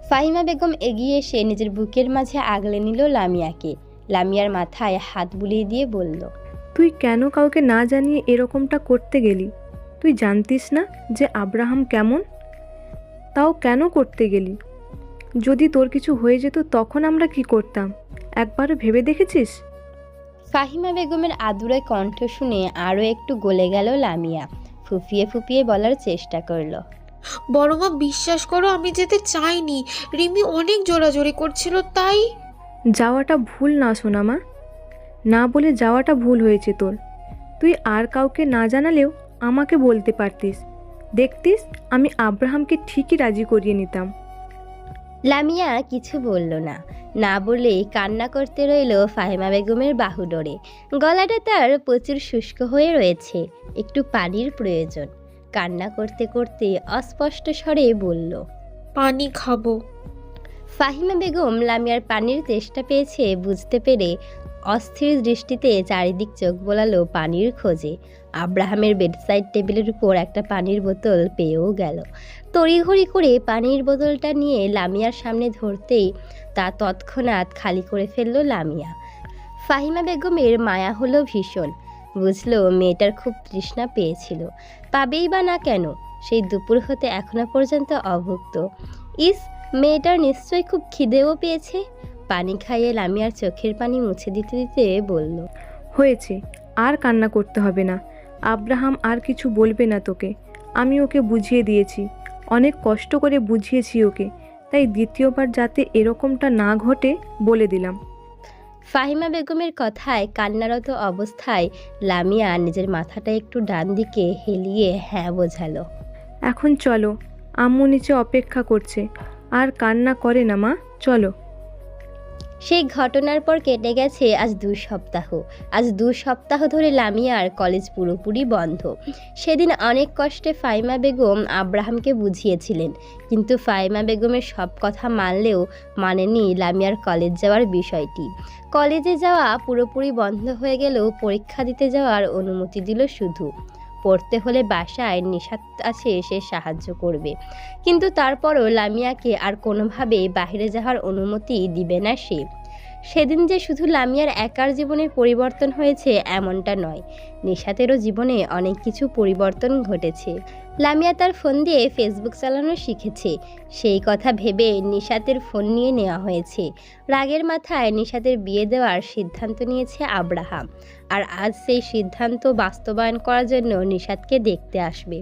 ফাহিমা বেগম এগিয়ে এসে নিজের বুকের মাঝে আগলে নিল লামিয়াকে। লামিয়ার মাথায় হাত বুলিয়ে দিয়ে বলল, তুই কেন কাউকে না জানিয়ে এরকমটা করতে গেলি? তুই জানতিস না যে আব্রাহাম কেমন? তাও কেন করতে গেলি? যদি তোর কিছু হয়ে যেত তখন আমরা কি করতাম? একবারও ভেবে দেখেছিস? ফাহিমা বেগমের আদুরে কণ্ঠ শুনে আরও একটু গলে গেল লামিয়া। ফুপিয়ে ফুপিয়ে বলার চেষ্টা করলো, বড় মা, বিশ্বাস করো আমি যেতে চাইনি। রিমি অনেক জোরাজোরি করছিল তাই। যাওয়াটা ভুল না সোনামা, না বলে যাওয়াটা ভুল হয়েছে তোর। তুই আর কাউকে না জানালেও আমাকে বলতে পারতিস দেখতিস আমি আব্রাহামকে ঠিকই রাজি করিয়ে নিতাম। লামিয়া কিছু বলল না, না বলে কান্না করতে রইল ফাহিমা বেগমের বাহুডোরে। গলাটা তার প্রচুর শুষ্ক হয়ে রয়েছে, একটু পানির প্রয়োজন। কান্না করতে করতে অস্পষ্ট স্বরে বলল, পানি খাবো। ফাহিমা বেগম লামিয়ার পানির তেষ্টা পেয়েছে বুঝতে পেরে অস্থির দৃষ্টিতে চারিদিক চোখ বোলালো পানির খোঁজে। আব্রাহামের বেডসাইড টেবিলের উপর একটা পানির বোতল পেয়েও গেল। তড়িঘড়ি করে পানির বোতলটা নিয়ে লামিয়ার সামনে ধরতেই তা তৎক্ষণাৎ খালি করে ফেলল লামিয়া। ফাহিমা বেগমের মায়া হলো ভীষণ। বুঝলো মেয়েটার খুব তৃষ্ণা পেয়েছিল, পাবেই বা না কেন, সেই দুপুর হতে এখনো পর্যন্ত অভুক্ত। ইস, মেয়েটার নিশ্চয়ই খুব খিদেও পেয়েছে। পানি খাইয়ে লামিয়ার চোখের পানি মুছে দিতে দিতে বলল, হয়েছে, আর কান্না করতে হবে না। আব্রাহাম আর কিছু বলবে না তোকে। আমি ওকে বুঝিয়ে দিয়েছি, অনেক কষ্ট করে বুঝিয়েছি ওকে, তাই দ্বিতীয়বার যাতে এরকমটা না ঘটে বলে দিলাম। ফাহিমা বেগমের কথায় কান্নারত অবস্থায় লামিয়া নিজের মাথাটা একটু ডান দিকে হেলিয়ে হ্যাঁ বোঝালো। এখন চলো, আম্মু নিচে অপেক্ষা করছে। আর কান্না করে না মা, চলো। সেই ঘটনার পর কেটে গেছে আজ 2 সপ্তাহ। আজ 2 সপ্তাহ ধরে লামিয়ার কলেজ পুরোপুরি বন্ধ। সেদিন অনেক কষ্টে ফাহিমা বেগম আব্রাহামকে বুঝিয়েছিলেন, কিন্তু ফাহিমা বেগমের সব কথা মানলেও মানেনি লামিয়ার কলেজ যাওয়ার বিষয়টি। কলেজে যাওয়া পুরোপুরি বন্ধ হয়ে গেলেও পরীক্ষা দিতে যাওয়ার অনুমতি দিল শুধু। পড়তে হলে বাসায় নিশাত আছে, সে সাহায্য করবে, কিন্তু তারপরও লামিয়াকে আর কোনোভাবেই বাইরে যাওয়ার অনুমতি দিবে না সে। সেদিন যে শুধু লামিয়ার একার জীবনের পরিবর্তন হয়েছে এমনটা নয়, নিশাতেরও জীবনে অনেক কিছু পরিবর্তন ঘটেছে। লামিয়া তার ফোন দিয়ে ফেসবুক চালানো শিখেছে, সেই কথা ভেবে নিশাতের ফোন নিয়ে নেওয়া হয়েছে। রাগের মাথায় নিশাতের বিয়ে দেওয়ার সিদ্ধান্ত নিয়েছে আব্রাহাম, আর আজ সেই সিদ্ধান্ত বাস্তবায়ন করার জন্য নিশাতকে দেখতে আসবে।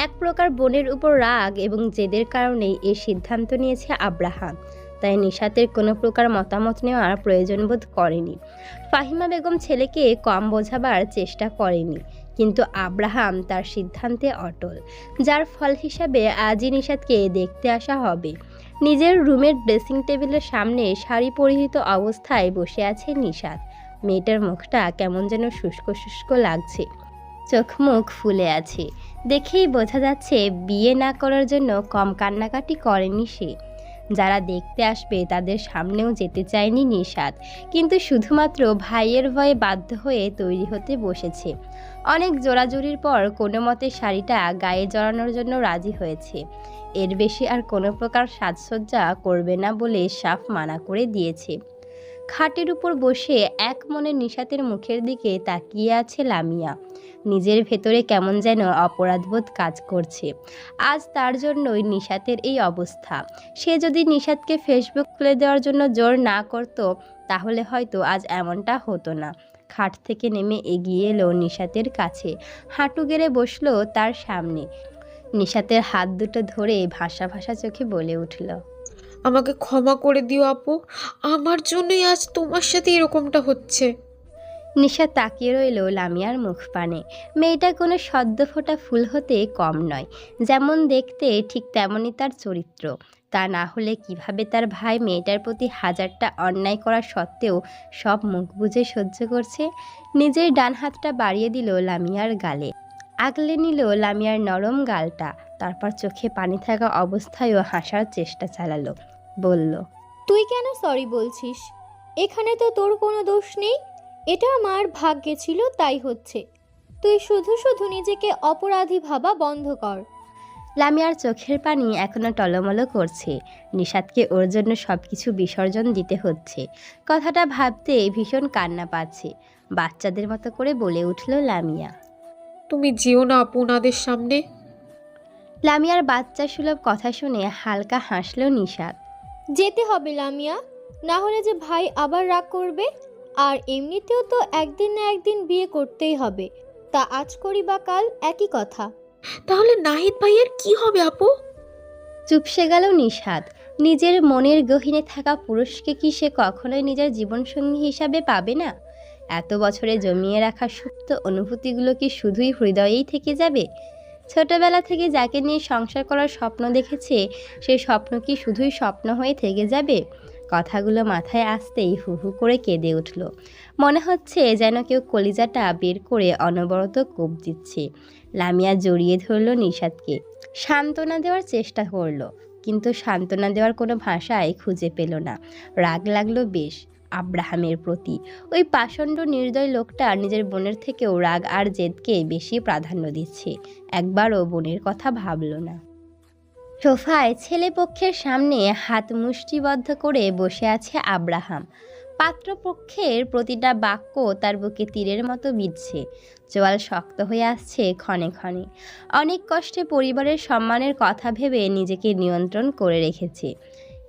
এক প্রকার বোনের উপর রাগ এবং জেদের কারণেই এই সিদ্ধান্ত নিয়েছে আব্রাহাম, তাই নিশাতের কোনো প্রকার মতামত নেওয়ার প্রয়োজন বোধ করেনি। ফাহিমা বেগম ছেলেকে কম বোঝাবার চেষ্টা করেনি, কিন্তু আব্রাহাম তার সিদ্ধান্তে অটল, যার ফল হিসাবে আজই নিশাতকে দেখতে আসা হবে। নিজের রুমের ড্রেসিং টেবিলের সামনে শাড়ি পরিহিত অবস্থায় বসে আছে নিশাত। মেয়েটার মুখটা কেমন যেন শুষ্ক শুষ্ক লাগছে, চোখ মুখ ফুলে আছে, দেখেই বোঝা যাচ্ছে বিয়ে না করার জন্য কম কান্নাকাটি করেনি সে। যারা দেখতে আসবে তাদের সামনেও যেতে চায়নি নিশাত, কিন্তু শুধুমাত্র ভাইয়ের ভয়ে বাধ্য হয়ে তৈরি হতে বসেছে। অনেক জোরাজুরির পর কোনো মতে শাড়িটা গায়ে জড়ানোর জন্য রাজি হয়েছে। এর বেশি আর কোনো প্রকার সাজসজ্জা করবে না বলে সাফ মানা করে দিয়েছে। খাটের উপর বসে এক মনে নিশাতের মুখের দিকে তাকিয়ে আছে লামিয়া। নিজের ভেতরে কেমন যেন অপরাধবোধ কাজ করছে। আজ তার জন্যই নিশাতের এই অবস্থা। সে যদি নিশাতকে ফেসবুক খুলে দেওয়ার জন্য জোর না করত, তাহলে হয়তো আজ এমনটা হতো না। খাট থেকে নেমে এগিয়ে এলো নিশাতের কাছে, হাঁটু গেড়ে বসলো তার সামনে। নিশাতের হাত দুটো ধরে ভাসা ভাসা চোখে বলে উঠল, আমাকে ক্ষমা করে দিও আপু, আমার জন্যই আজ তোমার সাথে এরকমটা হচ্ছে। নিশাত তাকিয়ে রইল লামিয়ার মুখ পানে। মেয়েটা কোনো সদ্য ফোটা ফুল হতে কম নয়, যেমন দেখতে ঠিক তেমনই তার চরিত্র। তা না হলে কিভাবে তার ভাই মেয়েটার প্রতি হাজারটা অন্যায় করা সত্ত্বেও সব মুখ বুজে সহ্য করছে। নিজের ডান হাতটা বাড়িয়ে দিল লামিয়ার গালে, আগলে নিল লামিয়ার নরম গালটা, তারপর চোখে পানি থাকা অবস্থায়ও হাসার চেষ্টা চালালো। বলল, তুই কেন সরি বলছিস? এখানে তো তোর কোনো দোষ নেই, এটা আমার ভাগ্যে ছিল তাই হচ্ছে। তুই শুধু শুধু নিজেকে অপরাধী ভাবা বন্ধ কর। লামিয়ার চোখের পানি এখনো টলমলো করছে। নিশাতকে ওর জন্য সবকিছু বিসর্জন দিতে হচ্ছে। কথাটা ভাবতে ভীষণ কান্না পাচ্ছে। বাচ্চাদের মতো করে বলে উঠল লামিয়া। তুমি যেও না আপু ওনাদের সামনে। লামিয়ার বাচ্চা সুলভ কথা শুনে হালকা হাসল নিশাত। যেতে হবে লামিয়া, না হলে যে ভাই আবার রাগ করবে। আর এমনিতেও তো একদিন না একদিন বিয়ে করতেই হবে, তা আজ করি বা কাল একই কথা। তাহলে নাহিদ ভাইয়ের কি হবে আপু? চুপসে গেল নিশাত। নিজের মনের গহীনে থাকা পুরুষকে কি সে কখনোই নিজের জীবনসঙ্গী হিসাবে পাবে না? এত বছরে জমিয়ে রাখা সুপ্ত অনুভূতিগুলো কি শুধুই হৃদয়েই থেকে যাবে? ছোটবেলা থেকে যাকে নিয়ে সংসার করার স্বপ্ন দেখেছে, সেই স্বপ্ন কি শুধুই স্বপ্ন হয়ে থেকে যাবে? কথাগুলো মাথায় আসতেই হু হু করে কেঁদে উঠল। মনে হচ্ছে যেন কেউ কলিজাটা বের করে অনবরত কোপ দিচ্ছে। লামিয়া জড়িয়ে ধরল নিশাদকে, সান্ত্বনা দেওয়ার চেষ্টা করলো, কিন্তু সান্ত্বনা দেওয়ার কোনো ভাষাই খুঁজে পেল না। রাগ লাগলো বেশ আব্রাহামের প্রতি। ওই পাষণ্ড নির্দয় লোকটা নিজের বোনের থেকেও রাগ আর জেদকে বেশি প্রাধান্য দিচ্ছে। একবারও বোনের কথা ভাবল না। সোফায় ছেলেপক্ষের সামনে হাত মুষ্টিবদ্ধ করে বসে আছে আব্রাহাম। পাত্রপক্ষের প্রতিটা বাক্য তার বুকে তীরের মতো বিঁধছে। চোয়াল শক্ত হয়ে আসছে ক্ষণে ক্ষণে। অনেক কষ্টে পরিবারের সম্মানের কথা ভেবে নিজেকে নিয়ন্ত্রণ করে রেখেছে।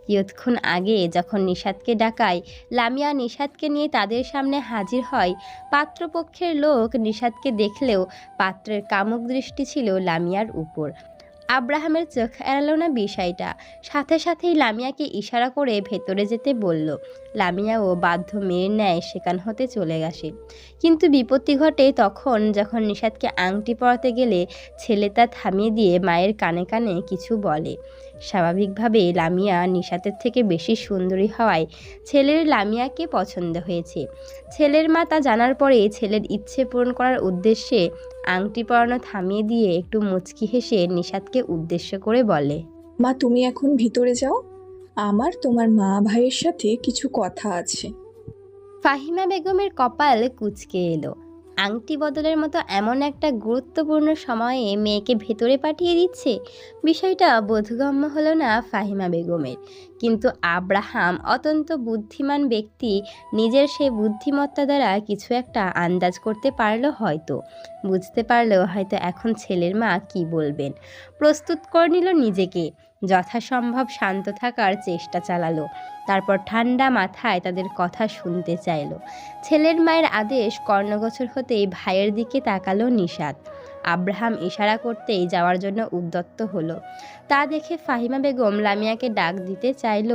কিয়ৎক্ষণ আগে যখন নিশাদকে ডাকায় লামিয়া নিশাদকে নিয়ে তাদের সামনে হাজির হয়, পাত্রপক্ষের লোক নিশাদকে দেখলেও পাত্রের কামুক দৃষ্টি ছিল লামিয়ার উপর। আব্রাহামের চোখ এড়ালো না বিষয়টা। সাথে সাথেই লামিয়াকে ইশারা করে ভেতরে যেতে বলল। লামিয়াও বাধ্য মেয়ের ন্যায় সেখান হতে চলে গেছে। কিন্তু বিপত্তি ঘটে তখন, যখন নিশাদকে আংটি পরাতে গেলে ছেলে তা থামিয়ে দিয়ে মায়ের কানে কানে কিছু বলে। স্বাভাবিকভাবে লামিয়া নিশাতের থেকে বেশি সুন্দরী হওয়ায় ছেলের লামিয়াকে পছন্দ হয়েছে। ছেলের মা তা জানার পরে ছেলের ইচ্ছে পূরণ করার উদ্দেশ্যে আংটি পরানো থামিয়ে দিয়ে একটু মুচকি হেসে নিশাদকে উদ্দেশ্য করে বলে, মা, তুমি এখন ভিতরে যাও, আমার তোমার মা ভাইয়ের সাথে কিছু কথা আছে। ফাহিমা বেগমের কপাল কুঁচকে এলো। আংটি বদলের মতো এমন একটা গুরুত্বপূর্ণ সময়ে মেয়েকে ভেতরে পাঠিয়ে দিচ্ছে, বিষয়টা বোধগম্য হলো না ফাহিমা বেগমের। কিন্তু আব্রাহাম অত্যন্ত বুদ্ধিমান ব্যক্তি, নিজের সেই বুদ্ধিমত্তা দ্বারা কিছু একটা আন্দাজ করতে পারলো হয়তো, বুঝতে পারলেও হয়তো এখন ছেলের মা কি বলবেন। প্রস্তুত করে নিল নিজেকে, যথাসম্ভব শান্ত থাকার চেষ্টা চালালো। তারপর ঠান্ডা মাথায় তাদের কথা শুনতে চাইল। ছেলের মায়ের আদেশ কর্ণগোচর হতেই ভাইয়ের দিকে তাকালো নিশাত। আব্রাহাম ইশারা করতেই যাওয়ার জন্য উদ্যত হলো। তা দেখে ফাহিমা বেগম লামিয়াকে ডাক দিতে চাইল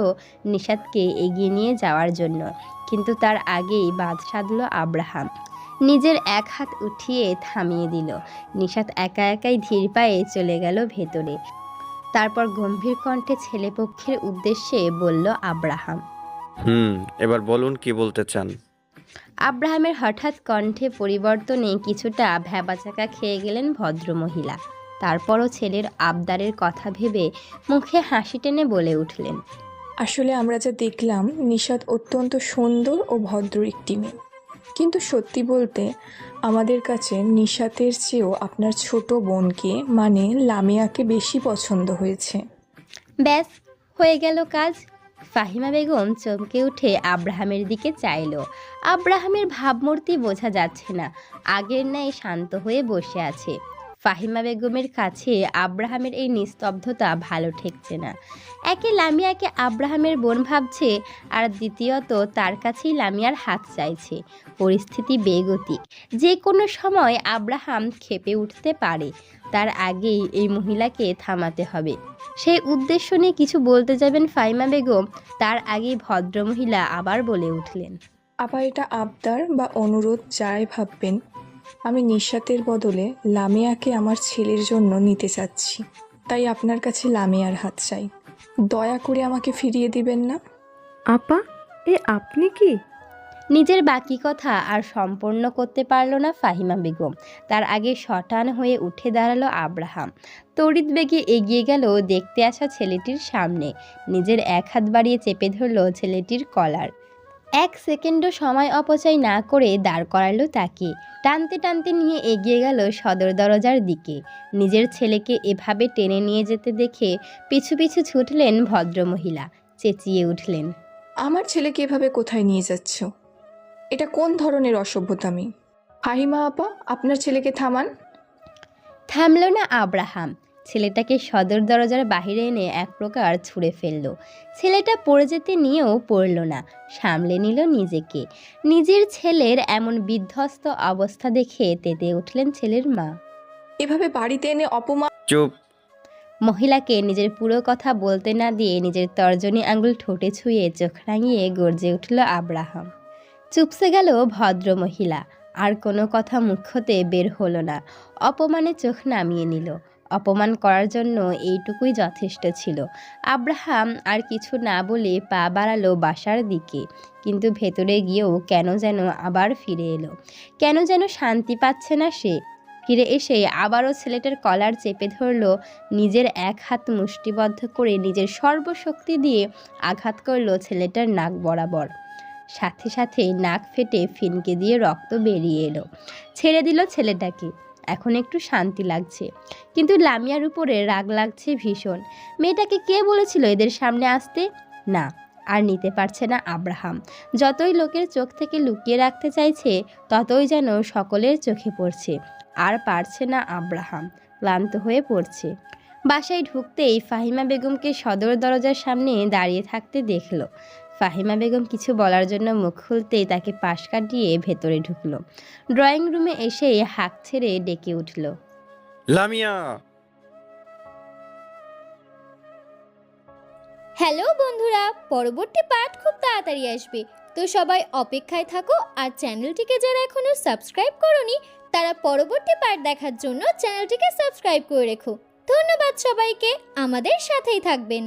নিশাতকে এগিয়ে নিয়ে যাওয়ার জন্য, কিন্তু তার আগেই বাদ সাধল আব্রাহাম। নিজের এক হাত উঠিয়ে থামিয়ে দিল। নিশাত একা একাই ধীর পায়ে চলে গেল ভেতরে। তারপর গম্ভীর কণ্ঠে ছেলেপক্ষের উদ্দেশ্যে বলল আব্রাহাম, এবার বলুন কি বলতে চান। আব্রাহামের হঠাৎ কণ্ঠে পরিবর্তনে কিছুটা ভ্যাবাচাকা খেয়ে গেলেন ভদ্রমহিলা। তারপরও ছেলের আবদারের কথা ভেবে মুখে হাসি টেনে বলে উঠলেন, আসলে আমরা যা দেখলাম, নিশাত অত্যন্ত সুন্দর ও ভদ্র একটি মেয়ে, কিন্তু সত্যি বলতে আমাদের কাছে নিশাতের চেয়েও আপনার ছোট বোনকে মানে লামিয়াকে বেশি পছন্দ হয়েছে। ব্যাস হয়ে গেল কাজ। ফাহিমা বেগম চমকে উঠে আব্রাহামের দিকে চাইল। আব্রাহামের ভাবমূর্তি বোঝা যাচ্ছে না, আগের ন্যায় শান্ত হয়ে বসে আছে। ফাহিমা বেগমের কাছে আব্রাহামের এই নিস্তব্ধতা ভালো ঠেকছে না। একে লামিয়াকে আব্রাহামের বোন ভাবছে, আর দ্বিতীয়ত তার কাছেই লামিয়ার হাত চাইছে। পরিস্থিতি বেগতিক, যে কোনো সময় আব্রাহাম ক্ষেপে উঠতে পারে। তার আগেই এই মহিলাকে থামাতে হবে। সেই উদ্দেশ্য নিয়ে কিছু বলতে যাবেন ফাহিমা বেগম, তার আগেই ভদ্রমহিলা আবার বলে উঠলেন, আবার এটা আবদার বা অনুরোধ যাই ভাববেন, আমি নিশাতের বদলে লামিয়াকে আমার ছেলের জন্য নিতে চাচ্ছি। তাই আপনার কাছে লামিয়ার হাত চাই, দয়া করে আমাকে ফিরিয়ে দিবেন না। আপা, আপনি কি? নিজের বাকি কথা আর সম্পূর্ণ করতে পারল না ফাহিমা বেগম। তার আগে শটান হয়ে উঠে দাঁড়ালো আব্রাহাম। তড়িৎ বেগে এগিয়ে গেল দেখতে আসা ছেলেটির সামনে। নিজের এক হাত বাড়িয়ে চেপে ধরল ছেলেটির কলার। এক সেকেন্ডও সময় অপচয় না করে দাঁড় করালো তাকে। টানতে টানতে নিয়ে এগিয়ে গেল সদর দরজার দিকে। নিজের ছেলেকে এভাবে টেনে নিয়ে যেতে দেখে পিছু পিছু ছুটলেন ভদ্রমহিলা। চেঁচিয়ে উঠলেন, আমার ছেলেকে এভাবে কোথায় নিয়ে যাচ্ছ? এটা কোন ধরনের অসভ্যতামি? ফাহিমা আপা, আপনার ছেলেকে থামান। থামল না আব্রাহাম। ছেলেটাকে সদর দরজার বাহিরে এনে এক প্রকার ছুঁড়ে ফেলল। ছেলেটা পড়ে যেতে নিয়েও পড়ল না, সামলে নিল নিজেকে। নিজের ছেলের এমন বিধ্বস্ত অবস্থা দেখে তেতে উঠলেন ছেলের মা। এভাবে বাড়িতে এনে অপমান। চুপ। মহিলাকে নিজের পুরো কথা বলতে না দিয়ে নিজের তর্জনী আঙুল ঠোঁটে ছুঁয়ে চোখ রাঙিয়ে গর্জে উঠল আব্রাহাম। চুপসে গেল ভদ্র মহিলা। আর কোনো কথা মুখ হতে বের হলো না। অপমানে চোখ নামিয়ে নিল। অপমান করার জন্য এইটুকুই যথেষ্ট ছিল। আব্রাহাম আর কিছু না বলে পা বাড়ালো বাসার দিকে, কিন্তু ভেতরে গিয়েও কেন যেন আবার ফিরে এলো। কেন যেন শান্তি পাচ্ছে না সে। ফিরে এসে আবারও ছেলেটার কলার চেপে ধরলো, নিজের এক হাত মুষ্টিবদ্ধ করে নিজের সর্বশক্তি দিয়ে আঘাত করলো ছেলেটার নাক বরাবর। সাথে সাথে নাক ফেটে ফিনকে দিয়ে রক্ত বেরিয়ে এলো। ছেড়ে দিল ছেলেটাকে। এখন একটু শান্তি লাগছে, কিন্তু লামিয়ার উপরে রাগ লাগছে ভীষণ। মেয়েটাকে কে বলেছিল এদের সামনে আসতে? না, আর নিতে পারছে না আব্রাহাম। যতই লোকের চোখ থেকে লুকিয়ে রাখতে চাইছে, ততই যেন সকলের চোখে পড়ছে। আর পারছে না আব্রাহাম, ক্লান্ত হয়ে পড়ছে। বাসায় ঢুকতেই ফাহিমা বেগমকে সদর দরজার সামনে দাঁড়িয়ে থাকতে দেখলো। ফাহিমা বেগম কিছু বলার জন্য মুখ খুলতেই তাকে পাশ কাটিয়ে ভেতরে ঢুকলো। ড্রয়িং রুমে এসে হাঁক ছেড়ে ডেকে উঠল, লামিয়া! হ্যালো বন্ধুরা, পরবর্তী পার্ট খুব তাড়াতাড়ি আসবে, তো সবাই অপেক্ষায় থাকো। আর চ্যানেলটিকে যারা এখনো সাবস্ক্রাইব করোনি, তারা পরবর্তী পার্ট দেখার জন্য চ্যানেলটিকে সাবস্ক্রাইব করে রেখো। ধন্যবাদ সবাইকে, আমাদের সাথেই থাকবেন।